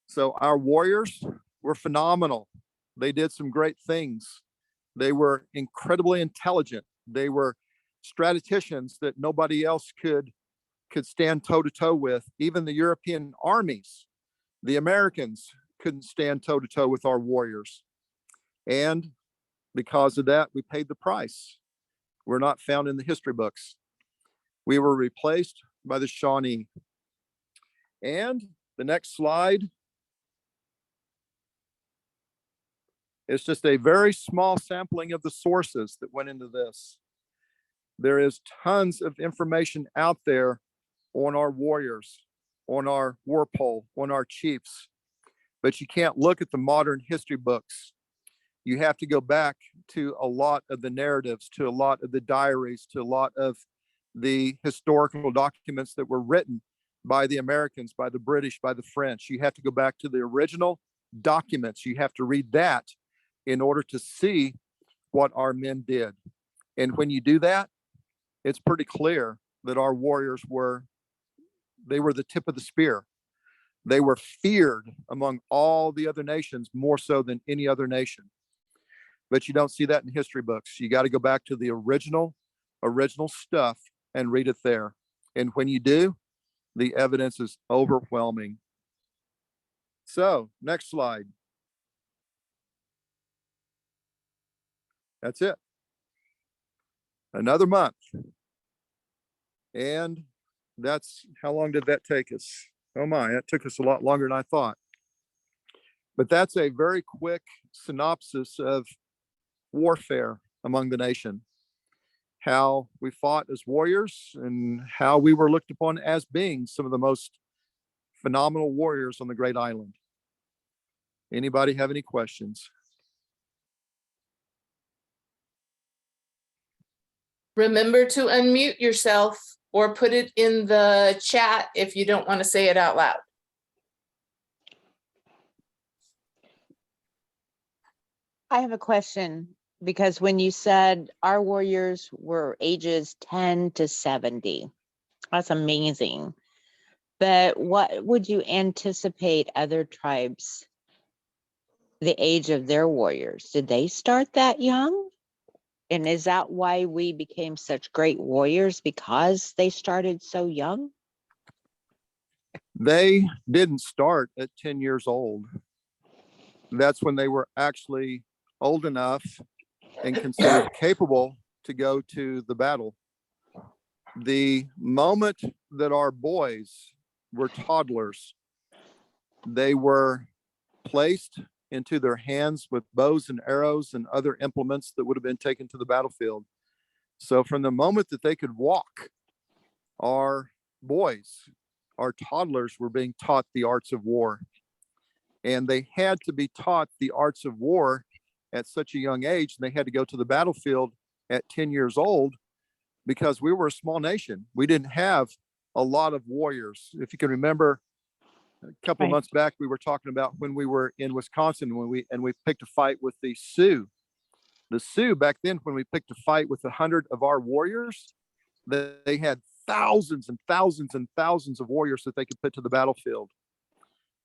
B: So our warriors were phenomenal. They did some great things. They were incredibly intelligent. They were strategicians that nobody else could stand toe to toe with. Even the European armies, the Americans couldn't stand toe to toe with our warriors. And because of that, we paid the price. We're not found in the history books. We were replaced by the Shawnee. And the next slide is just a very small sampling of the sources that went into this. There is tons of information out there on our warriors, on our war pole, on our chiefs, but you can't look at the modern history books. You have to go back to a lot of the narratives, to a lot of the diaries, to a lot of the historical documents that were written by the Americans, by the British, by the French. You have to go back to the original documents. You have to read that in order to see what our men did. And when you do that, it's pretty clear that our warriors were the tip of the spear. They were feared among all the other nations more so than any other nation. But you don't see that in history books. You got to go back to the original stuff and read it there. And when you do, the evidence is overwhelming. So, next slide. That's it. Another month. And that's, how long did that take us? Oh my, that took us a lot longer than I thought. But that's a very quick synopsis of warfare among the nation. How we fought as warriors and how we were looked upon as being some of the most phenomenal warriors on the great island. Anybody have any questions?
A: Remember to unmute yourself or put it in the chat if you don't want to say it out loud.
C: I have a question, because when you said our warriors were ages 10 to 70, that's amazing. But what would you anticipate other tribes, the age of their warriors? Did they start that young? And is that why we became such great warriors, because they started so young?
B: They didn't start at 10 years old. That's when they were actually old enough and considered capable to go to the battle. The moment that our boys were toddlers, they were placed into their hands with bows and arrows and other implements that would have been taken to the battlefield. So from the moment that they could walk, our boys, our toddlers, were being taught the arts of war. And they had to be taught the arts of war at such a young age. And they had to go to the battlefield at 10 years old, because we were a small nation. We didn't have a lot of warriors. If you can remember, a couple of months back, we were talking about when we were in Wisconsin, when we picked a fight with the Sioux. The Sioux back then, when we picked a fight with 100 of our warriors, they had thousands and thousands and thousands of warriors that they could put to the battlefield.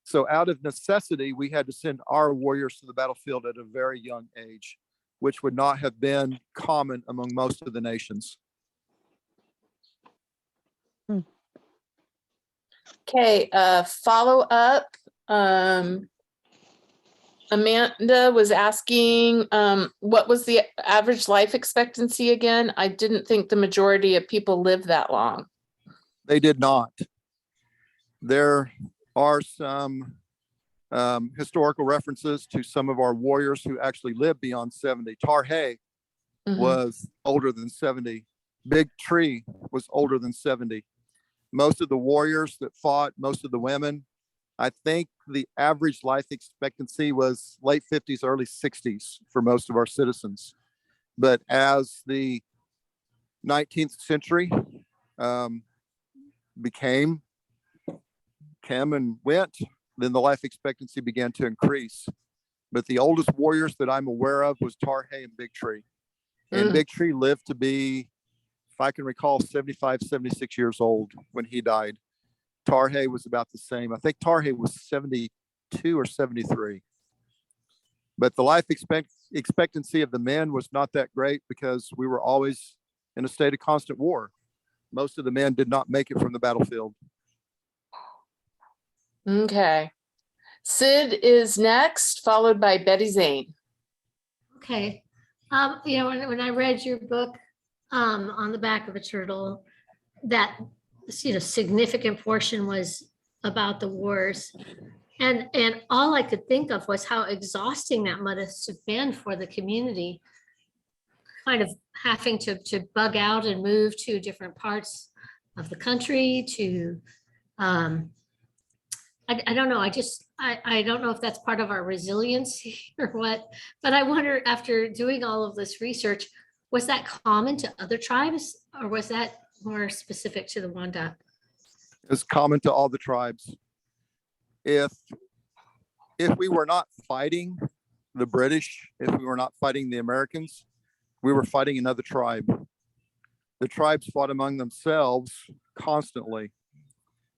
B: So out of necessity, we had to send our warriors to the battlefield at a very young age, which would not have been common among most of the nations.
A: Okay, follow up. Amanda was asking, what was the average life expectancy again? I didn't think the majority of people live that long.
B: They did not. There are some historical references to some of our warriors who actually lived beyond 70. Tarhay was older than 70. Big Tree was older than 70. Most of the warriors that fought, most of the women, I think the average life expectancy was late 50s, early 60s for most of our citizens. But as the 19th century came and went, then the life expectancy began to increase. But the oldest warriors that I'm aware of was Tarhay and Big Tree. And Big Tree lived to be, if I can recall, 75, 76 years old when he died. Tarhay was about the same. I think Tarhay was 72 or 73. But the life expectancy of the men was not that great, because we were always in a state of constant war. Most of the men did not make it from the battlefield.
A: Okay. Sid is next, followed by Betty Zane.
E: Okay. When I read your book, on the back of a turtle, that, significant portion was about the wars. And all I could think of was how exhausting that must have been for the community, kind of having to bug out and move to different parts of the country, to I don't know. I don't know if that's part of our resiliency or what, but I wonder, after doing all of this research, was that common to other tribes, or was that more specific to the Wyandotte?
B: It's common to all the tribes. If we were not fighting the British, if we were not fighting the Americans, we were fighting another tribe. The tribes fought among themselves constantly,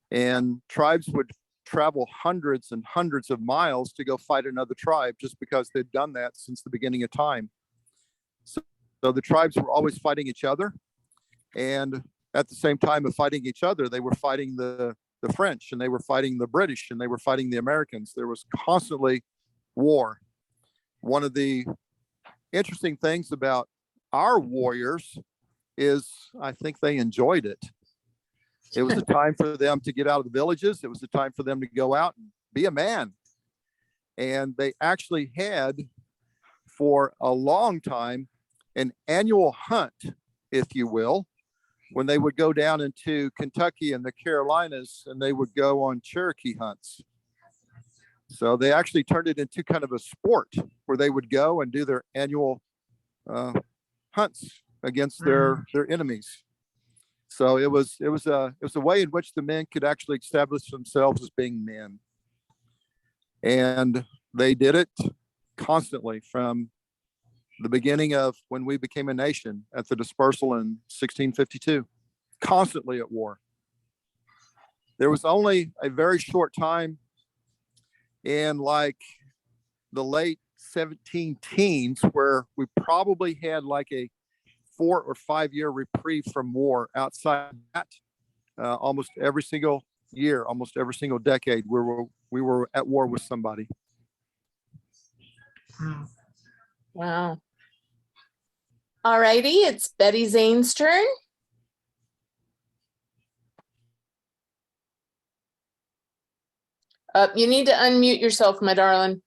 B: and tribes would travel hundreds and hundreds of miles to go fight another tribe just because they'd done that since the beginning of time. So the tribes were always fighting each other, and at the same time of fighting each other, they were fighting the French, and they were fighting the British, and they were fighting the Americans. There was constantly war. One of the interesting things about our warriors is I think they enjoyed it. It was a time for them to get out of the villages. It was a time for them to go out and be a man. And they actually had, for a long time, an annual hunt, if you will, when they would go down into Kentucky and the Carolinas, and they would go on Cherokee hunts. So they actually turned it into kind of a sport where they would go and do their annual hunts against their enemies. So it was a way in which the men could actually establish themselves as being men. And they did it constantly from the beginning of when we became a nation at the dispersal in 1652, constantly at war. There was only a very short time in like the late 17 teens where we probably had like a 4 or 5 year reprieve from war. Outside that, almost every single year, almost every single decade, we were at war with somebody.
A: Wow. All righty, it's Betty Zane's turn. You need to unmute yourself, my darling.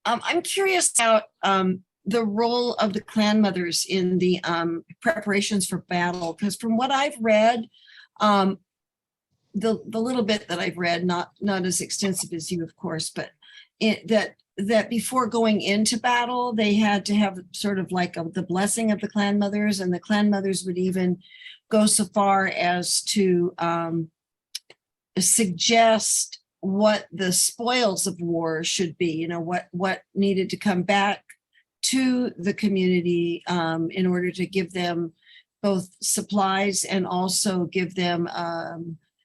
D: I'm curious about the role of the clan mothers in the preparations for battle, because from what I've read, the little bit that I've read, not as extensive as you, of course, but that before going into battle, they had to have sort of like the blessing of the clan mothers, and the clan mothers would even go so far as to suggest what the spoils of war should be, what needed to come back to the community in order to give them both supplies and also give them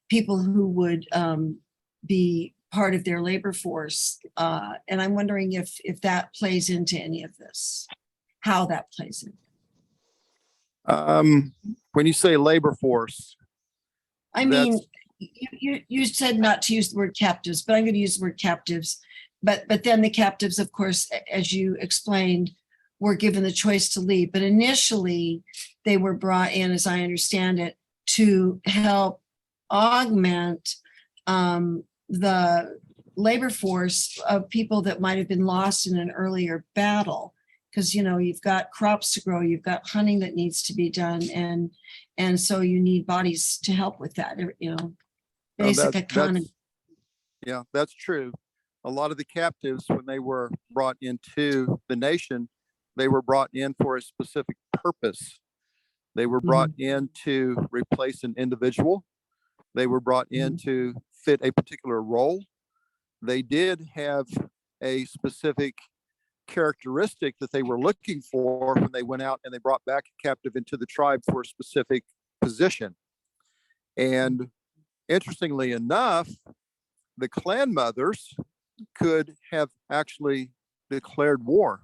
D: people who would be part of their labor force. And I'm wondering if that plays into any of this, how that plays in.
B: When you say labor force,
D: I mean, you said not to use the word captives, but I'm going to use the word captives. But then the captives, of course, as you explained, were given the choice to leave. But initially, they were brought in, as I understand it, to help augment the labor force of people that might have been lost in an earlier battle. Because, you've got crops to grow, you've got hunting that needs to be done. And so you need bodies to help with that, basic economy.
B: Yeah, that's true. A lot of the captives, when they were brought into the nation, they were brought in for a specific purpose. They were brought in to replace an individual. They were brought in to fit a particular role. They did have a specific characteristic that they were looking for when they went out and they brought back a captive into the tribe for a specific position. And interestingly enough, the clan mothers could have actually declared war.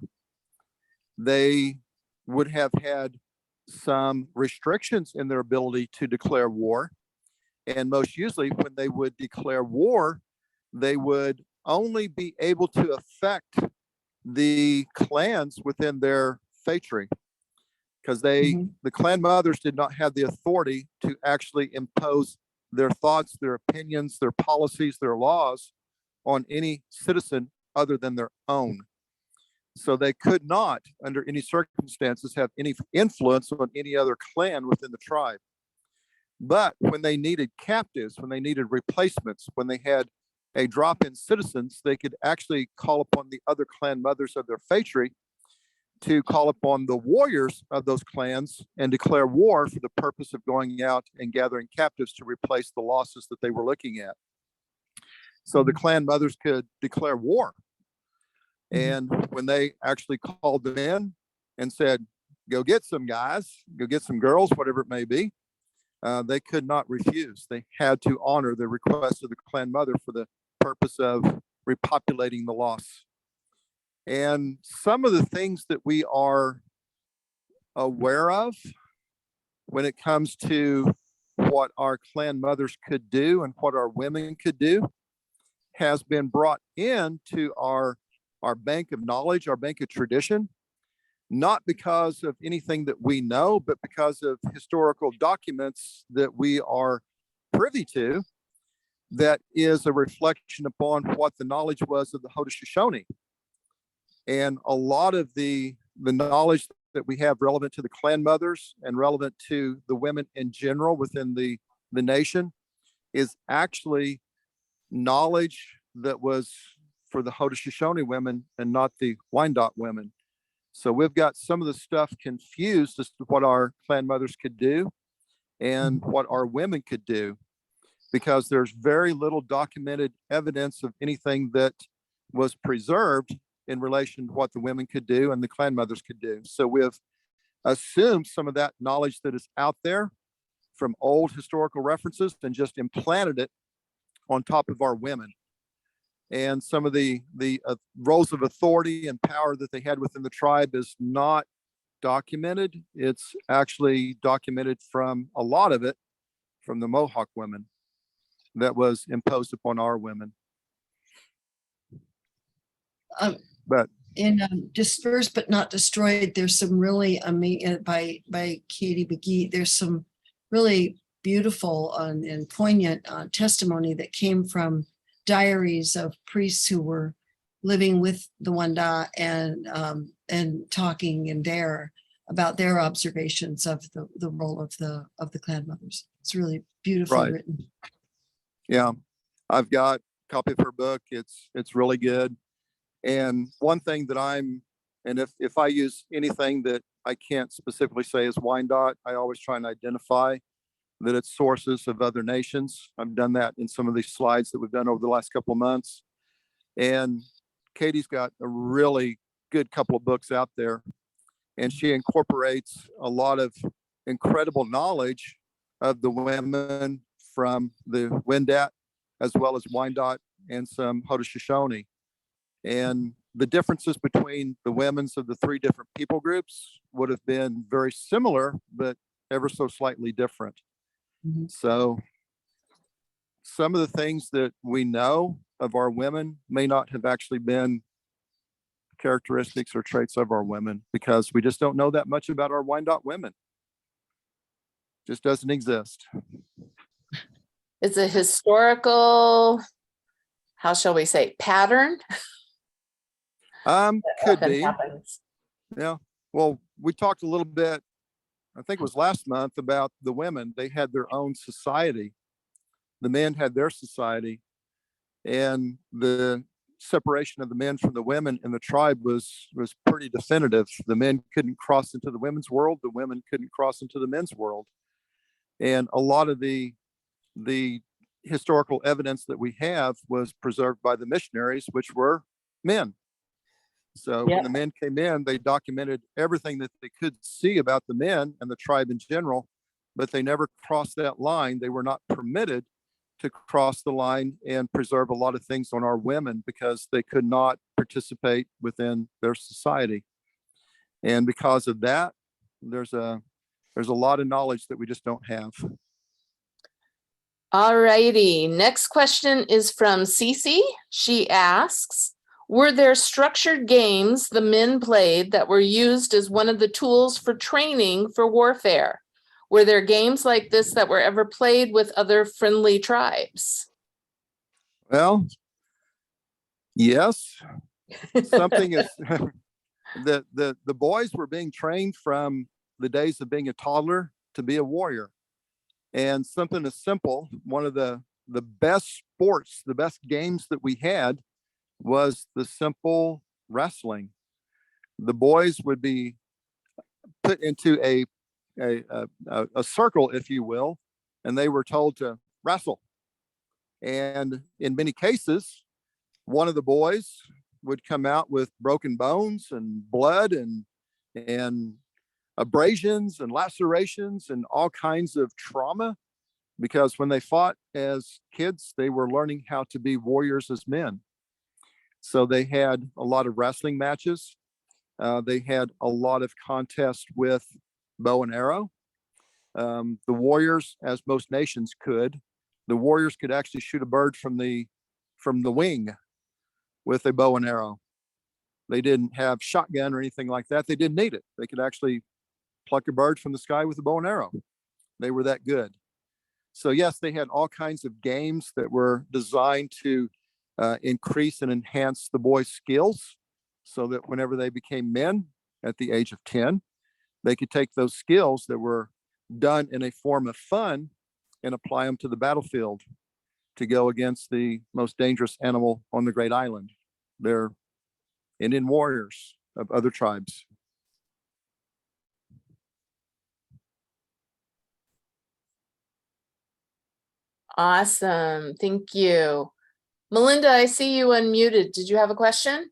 B: They would have had some restrictions in their ability to declare war. And most usually when they would declare war, they would only be able to affect the clans within their phratry, because the clan mothers did not have the authority to actually impose their thoughts, their opinions, their policies, their laws on any citizen other than their own. So they could not, under any circumstances, have any influence on any other clan within the tribe. But when they needed captives, when they needed replacements, when they had a drop in citizens, they could actually call upon the other clan mothers of their phratry to call upon the warriors of those clans and declare war for the purpose of going out and gathering captives to replace the losses that they were looking at. So the clan mothers could declare war. And when they actually called them in and said, go get some guys, go get some girls, whatever it may be, they could not refuse. They had to honor the request of the clan mother for the purpose of repopulating the loss. And some of the things that we are aware of when it comes to what our clan mothers could do and what our women could do has been brought into our bank of knowledge, our bank of tradition, not because of anything that we know, but because of historical documents that we are privy to, that is a reflection upon what the knowledge was of the Haudenosaunee. And a lot of the knowledge that we have relevant to the clan mothers and relevant to the women in general within the nation is actually knowledge that was for the Haudenosaunee women and not the Wyandotte women. So we've got some of the stuff confused as to what our clan mothers could do and what our women could do, because there's very little documented evidence of anything that was preserved in relation to what the women could do and the clan mothers could do. So we've assumed some of that knowledge that is out there from old historical references and just implanted it on top of our women. And some of the roles of authority and power that they had within the tribe is not documented. It's actually documented from a lot of it from the Mohawk women that was imposed upon our women. But
D: in Dispersed but Not Destroyed, there's some really amazing by Katie McGee. There's some really beautiful and poignant testimony that came from diaries of priests who were living with the Wyandotte and talking in there about their observations of the role of the clan mothers. It's really beautifully written.
B: Yeah, I've got a copy of her book. It's really good. And one thing that if I use anything that I can't specifically say is Wyandotte, I always try and identify that it's sources of other nations. I've done that in some of these slides that we've done over the last couple of months. And Katie's got a really good couple of books out there, and she incorporates a lot of incredible knowledge of the women from the Wendat as well as Wyandotte and some Haudenosaunee. And the differences between the women's of the three different people groups would have been very similar, but ever so slightly different.
D: Mm-hmm.
B: So some of the things that we know of our women may not have actually been characteristics or traits of our women, because we just don't know that much about our Wyandotte women. Just doesn't exist.
A: It's a historical, how shall we say, pattern?
B: Could
A: Often
B: be.
A: happens.
B: Yeah. Well, we talked a little bit, I think it was last month, about the women. They had their own society. The men had their society, and the separation of the men from the women in the tribe was pretty definitive. The men couldn't cross into the women's world. The women couldn't cross into the men's world. And a lot of the historical evidence that we have was preserved by the missionaries, which were men. So when the men came in, they documented everything that they could see about the men and the tribe in general, but they never crossed that line. They were not permitted to cross the line and preserve a lot of things on our women because they could not participate within their society. And because of that, there's a lot of knowledge that we just don't have.
A: All righty. Next question is from Cece. She asks, were there structured games the men played that were used as one of the tools for training for warfare? Were there games like this that were ever played with other friendly tribes?
B: Well, yes. Something is the boys were being trained from the days of being a toddler to be a warrior. And something as simple, one of the best sports, the best games that we had was the simple wrestling. The boys would be put into a circle, if you will, and they were told to wrestle. And in many cases, one of the boys would come out with broken bones and blood and abrasions and lacerations and all kinds of trauma, because when they fought as kids, they were learning how to be warriors as men. So they had a lot of wrestling matches. They had a lot of contests with bow and arrow. The warriors, as most nations could, the warriors could actually shoot a bird from the wing with a bow and arrow. They didn't have shotgun or anything like that. They didn't need it. They could actually pluck a bird from the sky with a bow and arrow. They were that good. So yes, they had all kinds of games that were designed to increase and enhance the boys' skills, so that whenever they became men at the age of 10, they could take those skills that were done in a form of fun and apply them to the battlefield to go against the most dangerous animal on the Great Island. They're Indian warriors of other tribes.
A: Awesome. Thank you. Melinda, I see you unmuted. Did you have a question?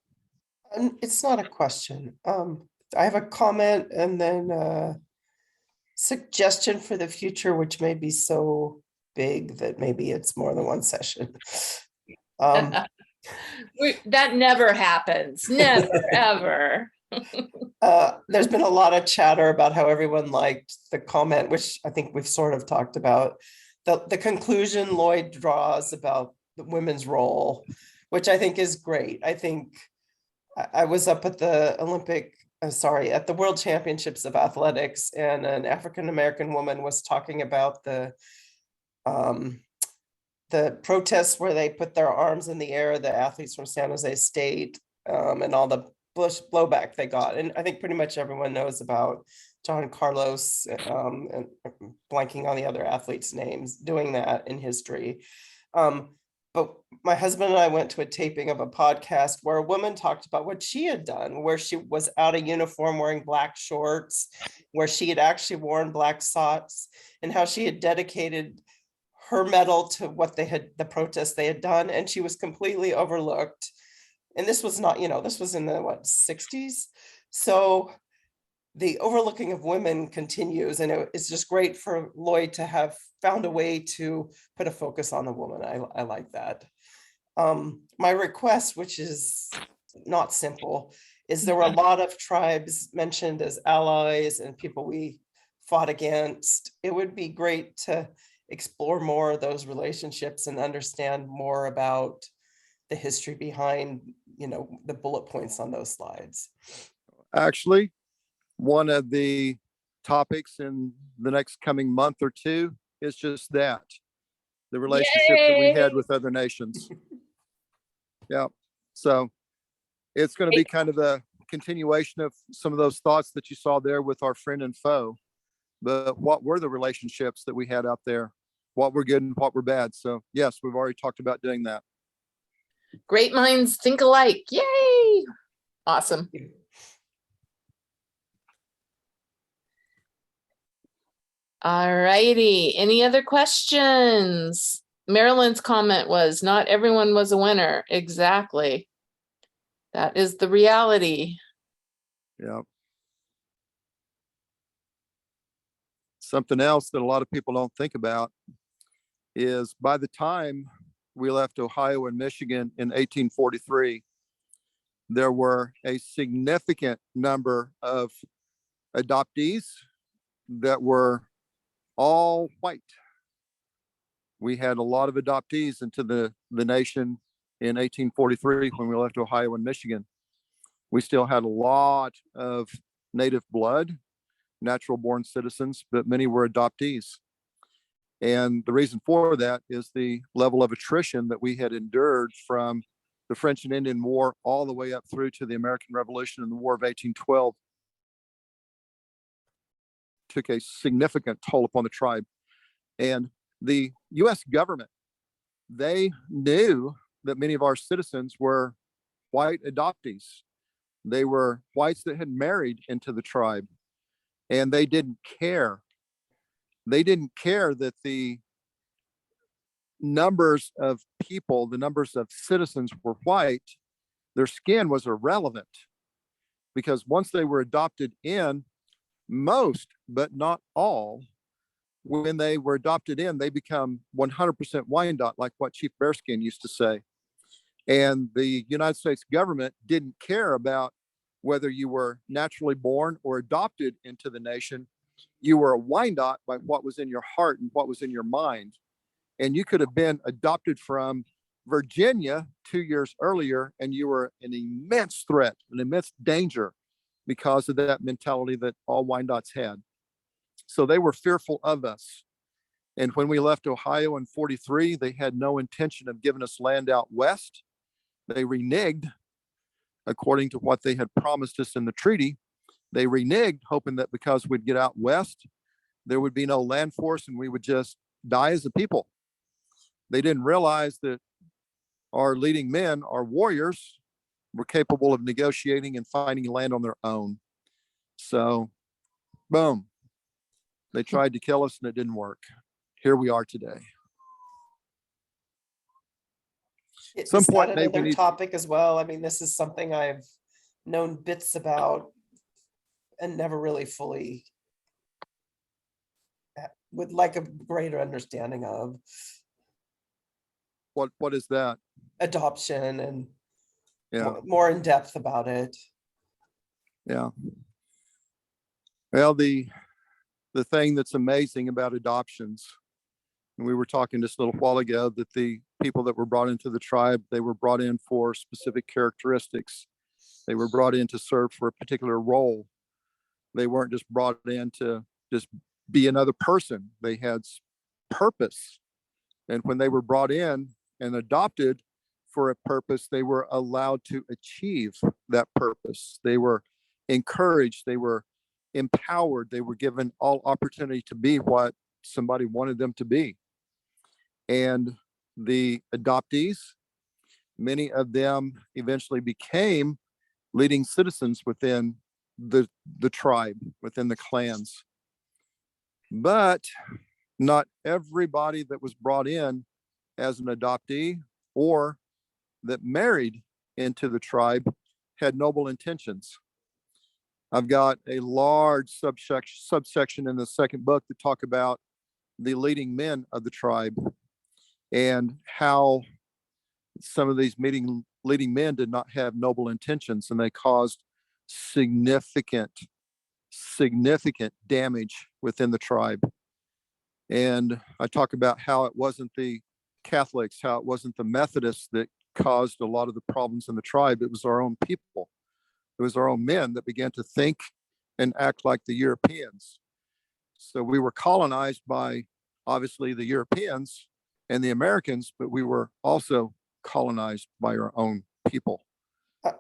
F: It's not a question. I have a comment and then a suggestion for the future, which may be so big that maybe it's more than one session.
A: That never happens. Never, ever.
F: There's been a lot of chatter about how everyone liked the comment, which I think we've sort of talked about. The conclusion Lloyd draws about the women's role, which I think is great. I think I was up at the at the World Championships of Athletics, and an African-American woman was talking about the protests where they put their arms in the air, the athletes from San Jose State, and all the blowback they got. And I think pretty much everyone knows about John Carlos, and blanking on the other athletes' names, doing that in history. But my husband and I went to a taping of a podcast where a woman talked about what she had done, where she was out of uniform wearing black shorts, where she had actually worn black socks, and how she had dedicated her medal to what the protests they had done. And she was completely overlooked. And this was not, this was in the 60s. So the overlooking of women continues, and it's just great for Lloyd to have found a way to put a focus on the woman. I like that. My request, which is not simple, is there were a lot of tribes mentioned as allies and people we fought against. It would be great to explore more of those relationships and understand more about the history behind, the bullet points on those slides.
B: Actually, one of the topics in the next coming month or two is just that, the relationships that we had with other nations. Yeah. So it's going to be kind of a continuation of some of those thoughts that you saw there with our friend and foe. But what were the relationships that we had out there? What were good and what were bad? So yes, we've already talked about doing that.
A: Great minds think alike. Yay. Awesome. All righty. Any other questions? Marilyn's comment was, not everyone was a winner. Exactly. That is the reality.
B: Yeah. Something else that a lot of people don't think about is by the time we left Ohio and Michigan in 1843, there were a significant number of adoptees that were all white. We had a lot of adoptees into the nation in 1843 when we left Ohio and Michigan. We still had a lot of native blood, natural born citizens, but many were adoptees. And the reason for that is the level of attrition that we had endured from the French and Indian War all the way up through to the American Revolution and the War of 1812 took a significant toll upon the tribe. And the US government, they knew that many of our citizens were white adoptees. They were whites that had married into the tribe, and they didn't care. They didn't care that the numbers of people, the numbers of citizens were white. Their skin was irrelevant, because once they were adopted in, most, but not all, when they were adopted in, they become 100% Wyandotte, like what Chief Bearskin used to say. And the United States government didn't care about whether you were naturally born or adopted into the nation. You were a Wyandotte by what was in your heart and what was in your mind. And you could have been adopted from Virginia 2 years earlier, and you were an immense threat, an immense danger, because of that mentality that all Wyandottes had. So they were fearful of us. And when we left Ohio in 43, they had no intention of giving us land out west. They reneged according to what they had promised us in the treaty. They reneged, hoping that because we'd get out west, there would be no land force and we would just die as a people. They didn't realize that our leading men, our warriors, were capable of negotiating and finding land on their own. So, boom. They tried to kill us and it didn't work. Here we are today. Some
F: Is that
B: point, maybe we
F: another
B: need-
F: topic as well? I mean, this is something I've known bits about and never really fully with like a greater understanding of
B: What is that?
F: adoption and
B: Yeah,
F: more in depth about it.
B: yeah. Well, the thing that's amazing about adoptions, and we were talking just a little while ago, that the people that were brought into the tribe, they were brought in for specific characteristics. They were brought in to serve for a particular role. They weren't just brought in to just be another person. They had purpose. And when they were brought in and adopted for a purpose, they were allowed to achieve that purpose. They were encouraged. They were empowered. They were given all opportunity to be what somebody wanted them to be. And the adoptees, many of them eventually became leading citizens within the tribe, within the clans. But not everybody that was brought in as an adoptee or that married into the tribe had noble intentions. I've got a large subsection in the second book that talk about the leading men of the tribe and how some of these leading men did not have noble intentions, and they caused significant damage within the tribe. And I talk about how it wasn't the Catholics, how it wasn't the Methodists that caused a lot of the problems in the tribe. It was our own people. It was our own men that began to think and act like the Europeans. So we were colonized by obviously the Europeans and the Americans, but we were also colonized by our own people.